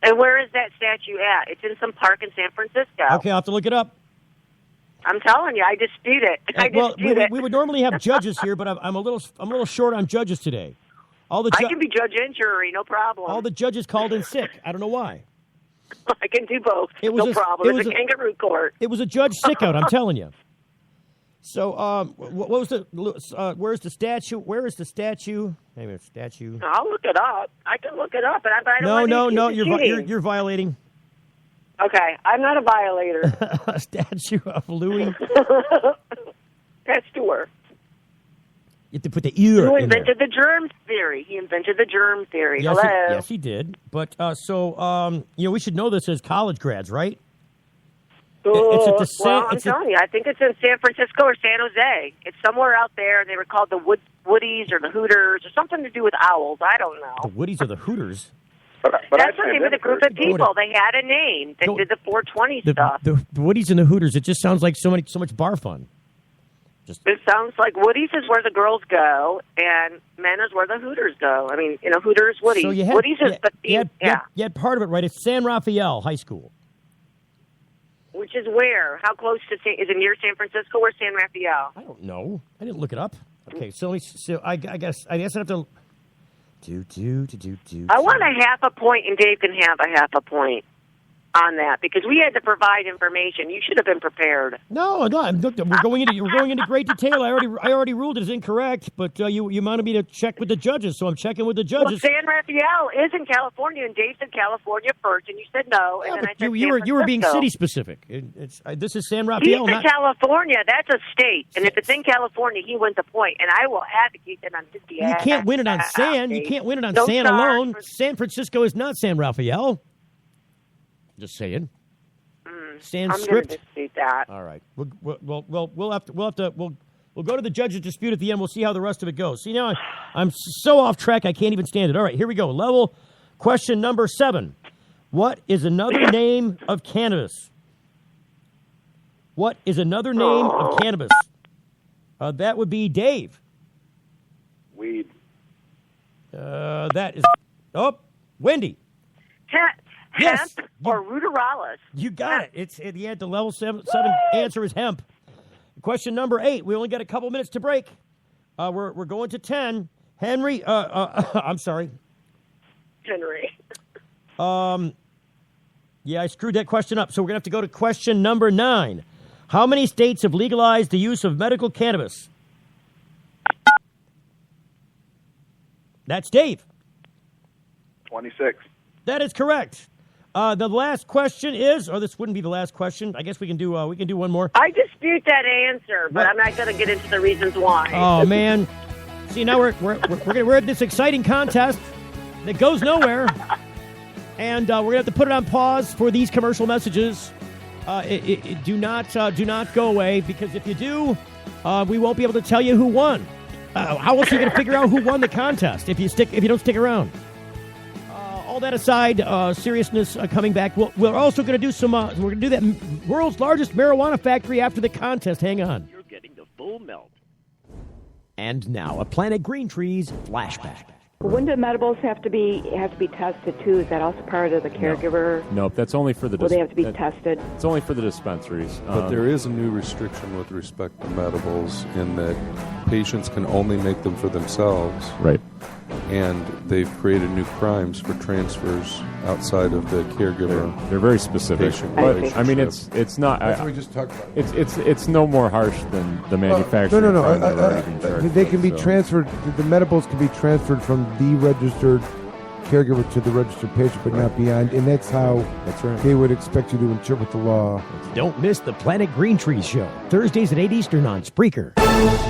And where is that statue at? It's in some park in San Francisco. Okay, I'll have to look it up. I'm telling you, I dispute it. We would normally have judges here, but I'm a little short on judges today. I can be judge and jury, no problem. All the judges called in sick. I don't know why. I can do both. No problem. It's a kangaroo court. It was a judge sick out, I'm telling you. So, what was where's the statue? Where is the statue? Maybe a statue. I'll look it up. I can look it up, but I don't No, you're violating. Okay, I'm not a violator. A statue of Louis Pasteur. You have to put the ear. Who invented the germ theory? He invented the germ theory. Yes, Hello. yes, he did. But we should know this as college grads, right? I'm telling you, I think it's in San Francisco or San Jose. It's somewhere out there. They were called the Woodies or the Hooters or something to do with owls. I don't know. The Woodies or the Hooters? But that's the name of the group of people. They had a name. They did the 420 stuff. The Woodies and the Hooters. It just sounds like so much bar fun. It sounds like Woody's is where the girls go, and men is where the Hooters go. I mean, Hooters, Woody's. So Woody's is the theme. You had part of it right. It's San Rafael High School. Which is where? How close to is it near San Francisco or San Rafael? I don't know. I didn't look it up. Okay, so I guess I have to do. I want a half a point, and Dave can have a half a point on that because we had to provide information. You should have been prepared. No, we're going into great detail. I already ruled it as incorrect, but you wanted me to check with the judges, so I'm checking with the judges. Well, San Rafael is in California, and Dave said California first, and you said no, and then I said you were being city specific. This is San Rafael. He's in California. That's a state, and if it's in California, he wins a point, and I will advocate that on his behalf. You can't win it on San. You can't win it on San alone. San Francisco is not San Rafael. Just saying. Sans I'm script. going to dispute that. All right. We'll have to go to the judges' dispute at the end. We'll see how the rest of it goes. See, now I'm so off track I can't even stand it. All right, here we go. Level question number 7. What is another name of cannabis? What is another name of cannabis? That would be Dave. Weed. That is. Wendy. Hemp or ruderalis. You got it. It's the level 7 answer is hemp. Question number 8. We only got a couple minutes to break. We're going to 10. Henry. I'm sorry. Henry. Yeah, I screwed that question up. So we're gonna have to go to question number 9. How many states have legalized the use of medical cannabis? That's Dave. 26. That is correct. The last question is, or this wouldn't be the last question. I guess we can do one more. I dispute that answer, but I'm not going to get into the reasons why. Oh man! See, now we're at this exciting contest that goes nowhere, and we're gonna have to put it on pause for these commercial messages. Do not go away, because if you do, we won't be able to tell you who won. How else are you going to figure out who won the contest if you don't stick around? All that aside, seriousness coming back. We're also going to do some. We're going to do that world's largest marijuana factory after the contest. Hang on. You're getting the full melt. And now a Planet Green Trees flashback. Wouldn't the medibles have to be tested too? Is that also part of the caregiver? Nope, that's only for the. Will they have to be tested? It's only for the dispensaries. But there is a new restriction with respect to medibles in that patients can only make them for themselves. Right. And they've created new crimes for transfers outside of the caregiver. They're very specific. But I mean, it's not. That's what we just talked about. It's no more harsh than the manufacturer. No. They can be transferred. The medibles can be transferred from the registered caregiver to the registered patient, but not beyond. And that's how they would expect you to interpret the law. Don't miss the Planet Green Trees show, Thursdays at 8 Eastern on Spreaker.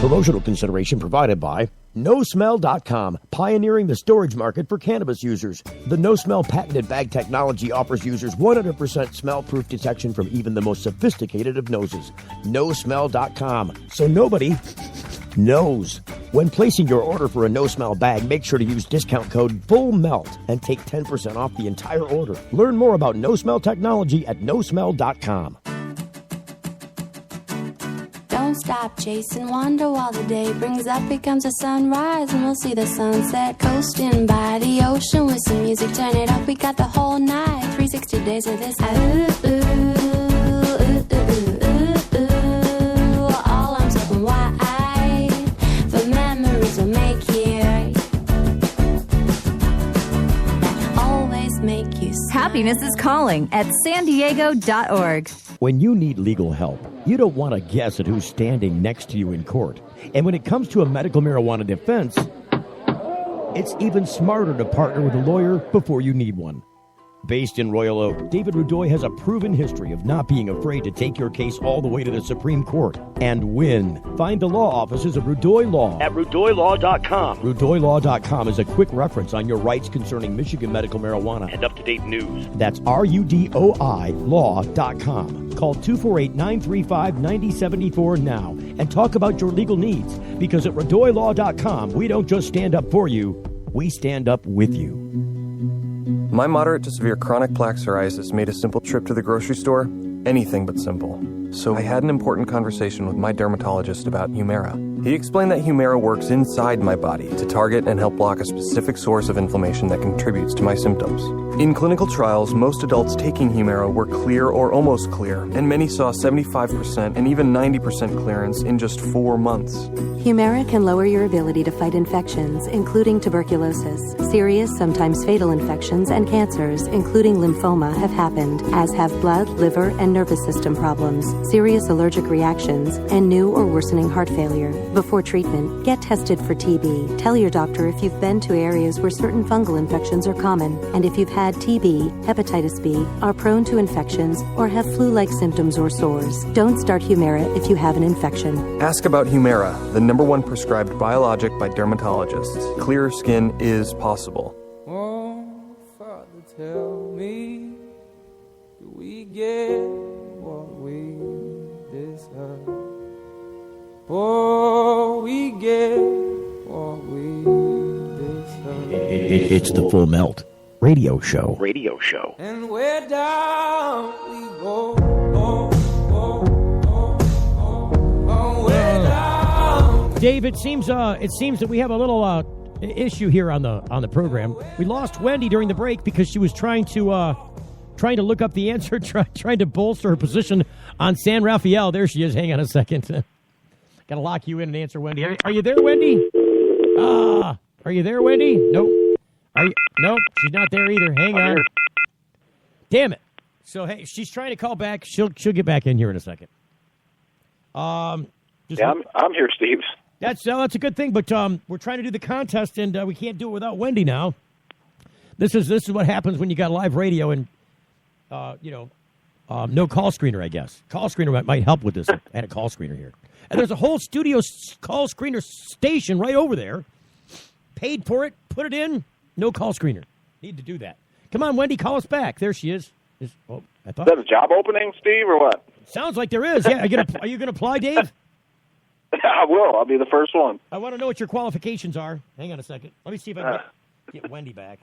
Promotional consideration provided by NoSmell.com, pioneering the storage market for cannabis users. The NoSmell patented bag technology offers users 100% smell-proof detection from even the most sophisticated of noses. NoSmell.com, so nobody knows. When placing your order for a no-smell bag, make sure to use discount code FULLMELT and take 10% off the entire order. Learn more about no-smell technology at NoSmell.com. Don't stop chasing wonder while the day brings up. Here comes the sunrise and we'll see the sunset. Coasting by the ocean with some music, turn it up. We got the whole night, 360 days of this. All I'm talking wide, the memories will make here. That always make you smile. Happiness is calling at sandiego.org. When you need legal help, you don't want to guess at who's standing next to you in court. And when it comes to a medical marijuana defense, it's even smarter to partner with a lawyer before you need one. Based in Royal Oak, David Rudoy has a proven history of not being afraid to take your case all the way to the Supreme Court and win. Find the law offices of Rudoy Law at RudoyLaw.com. RudoyLaw.com is a quick reference on your rights concerning Michigan medical marijuana and up-to-date news. That's RUDOI Law.com. Call 248-935-9074 now and talk about your legal needs, because at RudoyLaw.com, we don't just stand up for you, we stand up with you. My moderate to severe chronic plaque psoriasis made a simple trip to the grocery store anything but simple. So I had an important conversation with my dermatologist about Humira. He explained that Humira works inside my body to target and help block a specific source of inflammation that contributes to my symptoms. In clinical trials, most adults taking Humira were clear or almost clear, and many saw 75% and even 90% clearance in just 4 months. Humira can lower your ability to fight infections, including tuberculosis. Serious, sometimes fatal infections and cancers, including lymphoma, have happened, as have blood, liver, and nervous system problems, serious allergic reactions, and new or worsening heart failure. Before treatment, get tested for TB. Tell your doctor if you've been to areas where certain fungal infections are common, and if you've had TB, hepatitis B, are prone to infections, or have flu-like symptoms or sores. Don't start Humira if you have an infection. Ask about Humira, the #1 prescribed biologic by dermatologists. Clearer skin is possible. Oh, Father, tell me, do we get what we deserve? Oh, we get what we deserve. It's the Full Melt radio show. And we're down we go. Dave, it seems that we have a little issue here on the program. We lost Wendy during the break because she was trying to look up the answer, trying to bolster her position on San Rafael. There she is. Hang on a second. Got to lock you in and answer Wendy. Are you there, Wendy? Are you there, Wendy? Nope. Nope, she's not there either. Hang on. Damn it. So, hey, she's trying to call back. She'll get back in here in a second. I'm here, Steve. That's a good thing, but we're trying to do the contest, and we can't do it without Wendy now. This is what happens when you got live radio and, no call screener, I guess. Call screener might help with this. I had a call screener here. And there's a whole studio call screener station right over there. Paid for it, put it in, no call screener. Need to do that. Come on, Wendy, call us back. There she is. I Is thought that a job opening, Steve, or what? sounds like there is. Yeah, are you gonna apply, Dave? I will. I'll be the first one. I want to know what your qualifications are. Hang on a second. Let me see if I can get Wendy back.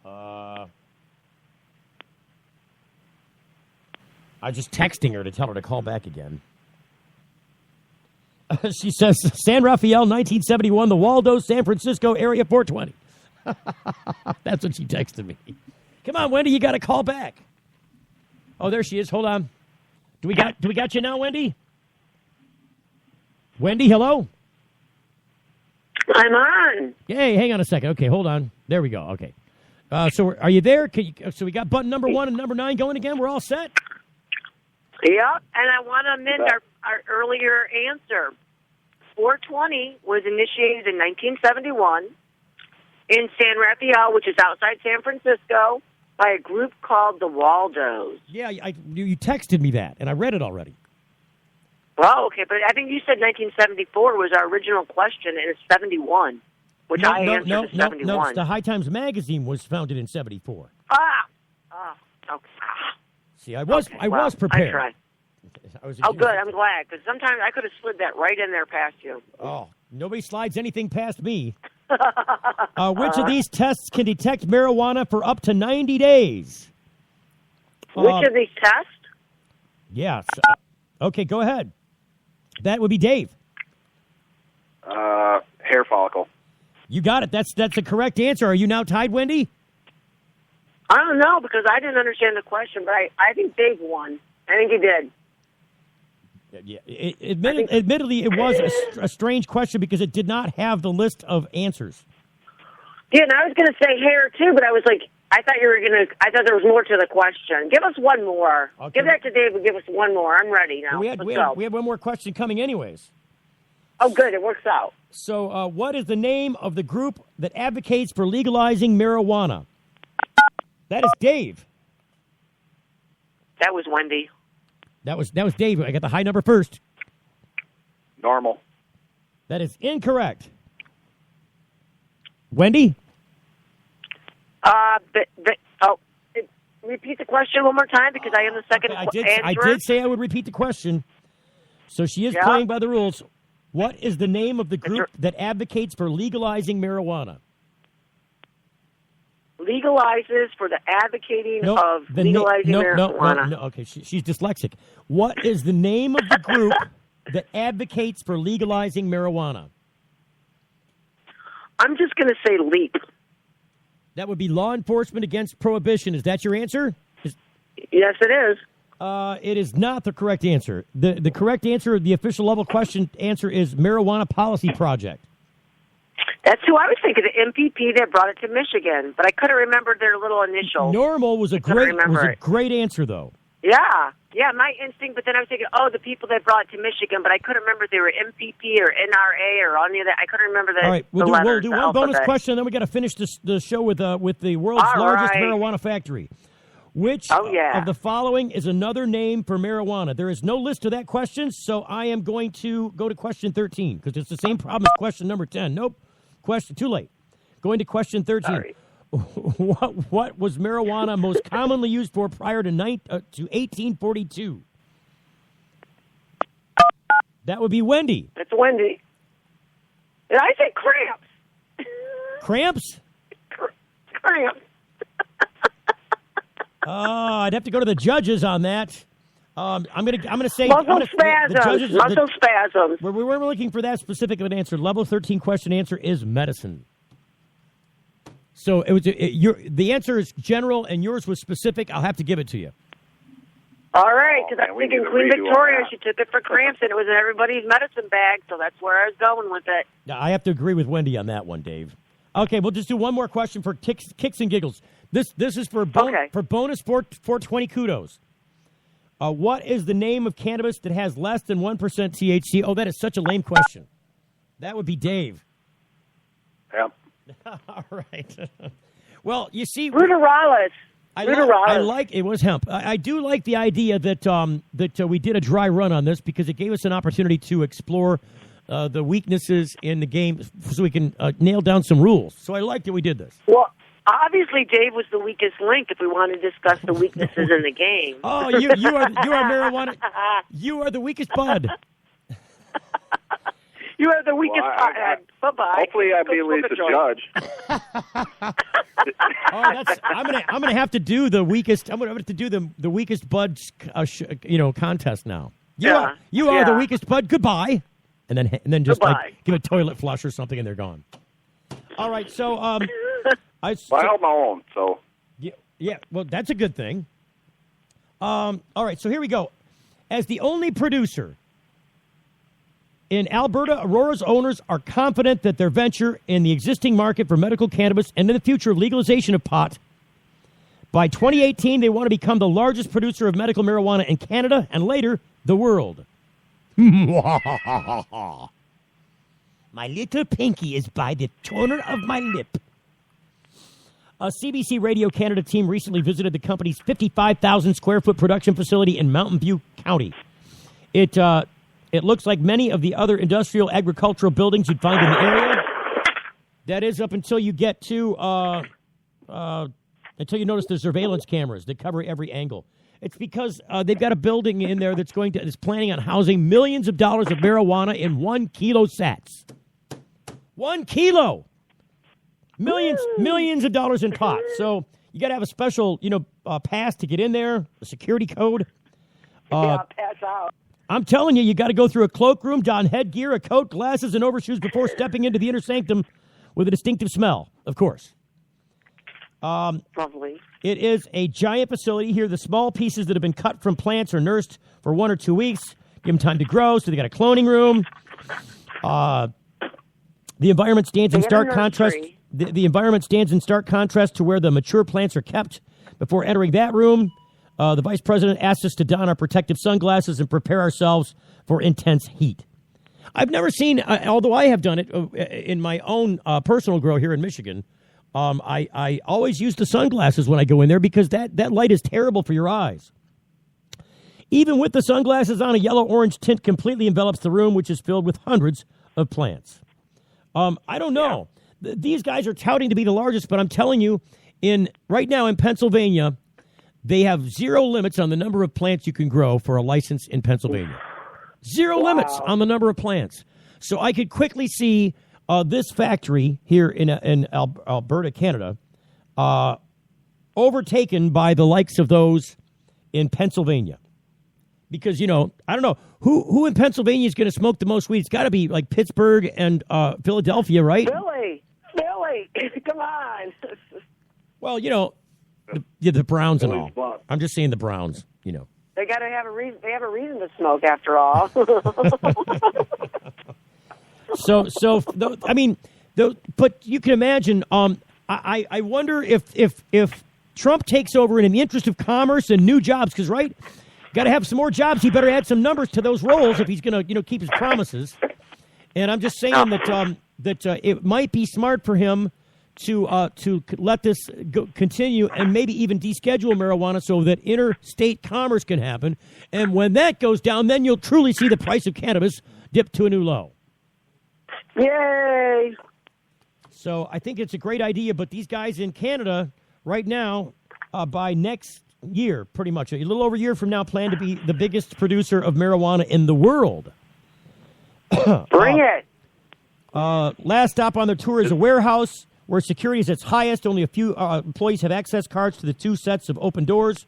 I was just texting her to tell her to call back again. She says, San Rafael, 1971, the Waldo, San Francisco, area 420. That's what she texted me. Come on, Wendy, you got to call back. Oh, there she is. Hold on. Do we got you now, Wendy? Wendy, hello? I'm on. Hey, hang on a second. Okay, hold on. There we go. Okay. So are you there? So we got button number 1 and number 9 going again. We're all set? Yep, and I want to amend our earlier answer. 420 was initiated in 1971 in San Rafael, which is outside San Francisco, by a group called the Waldos. Yeah, you texted me that, and I read it already. Well, okay, but I think you said 1974 was our original question, and it's 71, which I answered in 71. No, the High Times magazine was founded in 74. Okay. See, I was prepared. I tried. Good. I'm glad, because sometimes I could have slid that right in there past you. Oh, nobody slides anything past me. Which of these tests can detect marijuana for up to 90 days? Which of these tests? Yes. Okay, go ahead. That would be Dave. Hair follicle. You got it. That's the correct answer. Are you now tied, Wendy? I don't know, because I didn't understand the question, but I think Dave won. I think he did. Yeah. Admittedly, it was a strange question because it did not have the list of answers. Yeah, and I was going to say hair, too, but I was like, I thought there was more to the question. Give us one more. Okay. Give that to Dave and give us one more. I'm ready now. We have one more question coming anyways. Oh, good. It works out. So what is the name of the group that advocates for legalizing marijuana? That is Dave. That was Wendy. That was Dave. I got the high number first. Normal. That is incorrect. Wendy? Repeat the question one more time, because I am the second answerer. I did say I would repeat the question. So she is playing by the rules. What is the name of the group that advocates for legalizing marijuana? Legalizes for the advocating of legalizing marijuana. No. Okay, she's dyslexic. What is the name of the group that advocates for legalizing marijuana? I'm just going to say LEAP. That would be Law Enforcement Against Prohibition. Is that your answer? Yes, it is. It is not the correct answer. The correct answer, the official level question answer, is Marijuana Policy Project. That's who I was thinking, the MPP that brought it to Michigan, but I couldn't remember their little initials. Normal was a great answer, though. Yeah, my instinct, but then I was thinking, the people that brought it to Michigan, but I couldn't remember if they were MPP or NRA or any of that. I couldn't remember that. All right, we'll do one bonus question, and then we got to finish the show with the world's largest marijuana factory. Which of the following is another name for marijuana? There is no list to that question, so I am going to go to question 13, because it's the same problem as question number 10. Nope. Question too late. Going to question 13. Sorry. What was marijuana most commonly used for prior to 1842? That would be Wendy. That's Wendy. Did I say cramps? Cramps? Cramps. I'd have to go to the judges on that. I'm gonna say muscle spasms. Muscle spasms. We weren't looking for that specific of an answer. Level 13 question answer is medicine. So the answer is general, and yours was specific. I'll have to give it to you. All right, because I'm thinking Queen Victoria, she took it for cramps, and it was in everybody's medicine bag, so that's where I was going with it. I have to agree with Wendy on that one, Dave. Okay, we'll just do one more question for kicks and giggles. This is for bonus 420 kudos. What is the name of cannabis that has less than 1% THC? Oh, that is such a lame question. That would be Dave. Yep. All right. Well, you see, Ruderalis. I like it was hemp. I do like the idea that we did a dry run on this because it gave us an opportunity to explore the weaknesses in the game, so we can nail down some rules. So I like that we did this. Well, Obviously, Dave was the weakest link if we want to discuss the weaknesses in the game. Oh, you are marijuana. You are the weakest bud. You are the weakest bud. Bye-bye. Hopefully, I'll be at least a judge. I'm gonna have to do the weakest. I'm gonna have to do the weakest bud, contest now. You are the weakest bud. Goodbye, and then just give a toilet flush or something, and they're gone. All right, so I held my own, so yeah. Well, that's a good thing. All right, so here we go. As the only producer in Alberta, Aurora's owners are confident that their venture in the existing market for medical cannabis and in the future of legalization of pot. By 2018, they want to become the largest producer of medical marijuana in Canada and later, the world. My little pinky is by the corner of my lip. A CBC Radio Canada team recently visited the company's 55,000 square foot production facility in Mountain View County. It looks like many of the other industrial agricultural buildings you'd find in the area. That is up until you get to, until you notice the surveillance cameras that cover every angle. It's because they've got a building in there that's planning on housing millions of dollars of marijuana in 1 kilo sats. 1 kilo! Millions of dollars in pot. So you got to have a special, pass to get in there, a security code. Pass out. I'm telling you, you got to go through a cloakroom, don headgear, a coat, glasses, and overshoes before stepping into the inner sanctum with a distinctive smell, of course. Lovely. It is a giant facility. Here, the small pieces that have been cut from plants are nursed for 1 or 2 weeks. Give them time to grow, so they got a cloning room. The environment stands in stark contrast. The environment stands in stark contrast to where the mature plants are kept. Before entering that room, the vice president asked us to don our protective sunglasses and prepare ourselves for intense heat. I've never seen, although I have done it in my own personal grow here in Michigan, I always use the sunglasses when I go in there because that light is terrible for your eyes. Even with the sunglasses on, a yellow-orange tint completely envelops the room, which is filled with hundreds of plants. I don't know. Yeah. These guys are touting to be the largest, but I'm telling you, right now in Pennsylvania, they have zero limits on the number of plants you can grow for a license in Pennsylvania. Zero limits on the number of plants. So I could quickly see this factory here in Alberta, Canada, overtaken by the likes of those in Pennsylvania. Because, I don't know, who in Pennsylvania is going to smoke the most weed? It's got to be like Pittsburgh and Philadelphia, right? Philly, come on. Well, the Browns and all. I'm just saying the Browns, They got to have a reason. They have a reason to smoke, after all. But you can imagine. I wonder if Trump takes over, and in the interest of commerce and new jobs, because got to have some more jobs. He better add some numbers to those roles if he's going to keep his promises. And I'm just saying that it might be smart for him to let this continue and maybe even deschedule marijuana so that interstate commerce can happen. And when that goes down, then you'll truly see the price of cannabis dip to a new low. Yay! So I think it's a great idea, but these guys in Canada right now, by next year, pretty much, a little over a year from now, plan to be the biggest producer of marijuana in the world. Bring it! Last stop on their tour is a warehouse where security is its highest. Only a few employees have access cards to the 2 sets of open doors,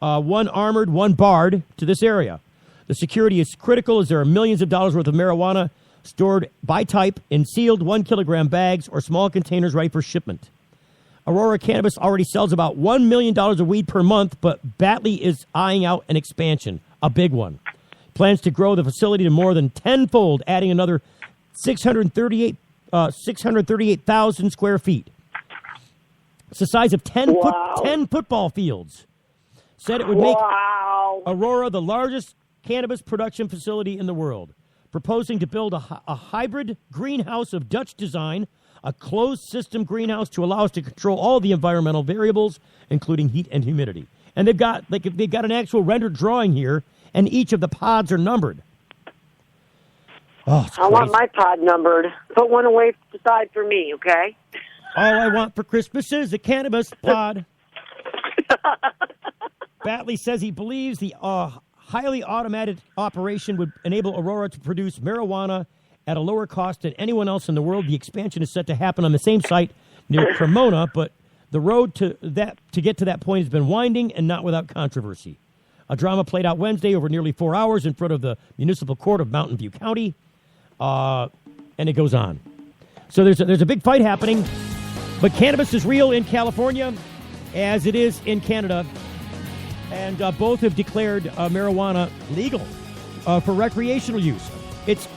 one armored, one barred, to this area. The security is critical as there are millions of dollars worth of marijuana stored by type in sealed 1 kilogram bags or small containers ready for shipment. Aurora Cannabis already sells about $1 million of weed per month, but Batley is eyeing out an expansion, a big one. Plans to grow the facility to more than tenfold, adding another 638,000 square feet. It's the size of 10 football fields. Said it would make Aurora the largest cannabis production facility in the world. Proposing to build a hybrid greenhouse of Dutch design, a closed-system greenhouse to allow us to control all the environmental variables, including heat and humidity. And they've got an actual rendered drawing here, and each of the pods are numbered. Oh, I want my pod numbered. Put one away aside for me, okay? All I want for Christmas is a cannabis pod. Batley says he believes the highly automated operation would enable Aurora to produce marijuana at a lower cost than anyone else in the world. The expansion is set to happen on the same site near Cremona, but the road to get to that point has been winding and not without controversy. A drama played out Wednesday over nearly 4 hours in front of the municipal court of Mountain View County, and it goes on. So there's a big fight happening, but cannabis is real in California as it is in Canada, and both have declared marijuana legal for recreational use. It's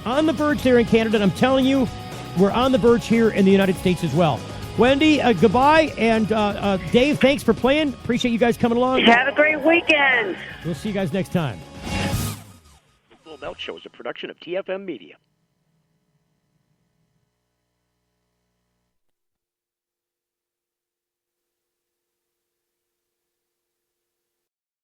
on the verge there in Canada, and I'm telling you, we're on the verge here in the United States as well. Wendy, goodbye, and Dave, thanks for playing. Appreciate you guys coming along. Have a great weekend. We'll see you guys next time. The Full Melt Show is a production of TFM Media.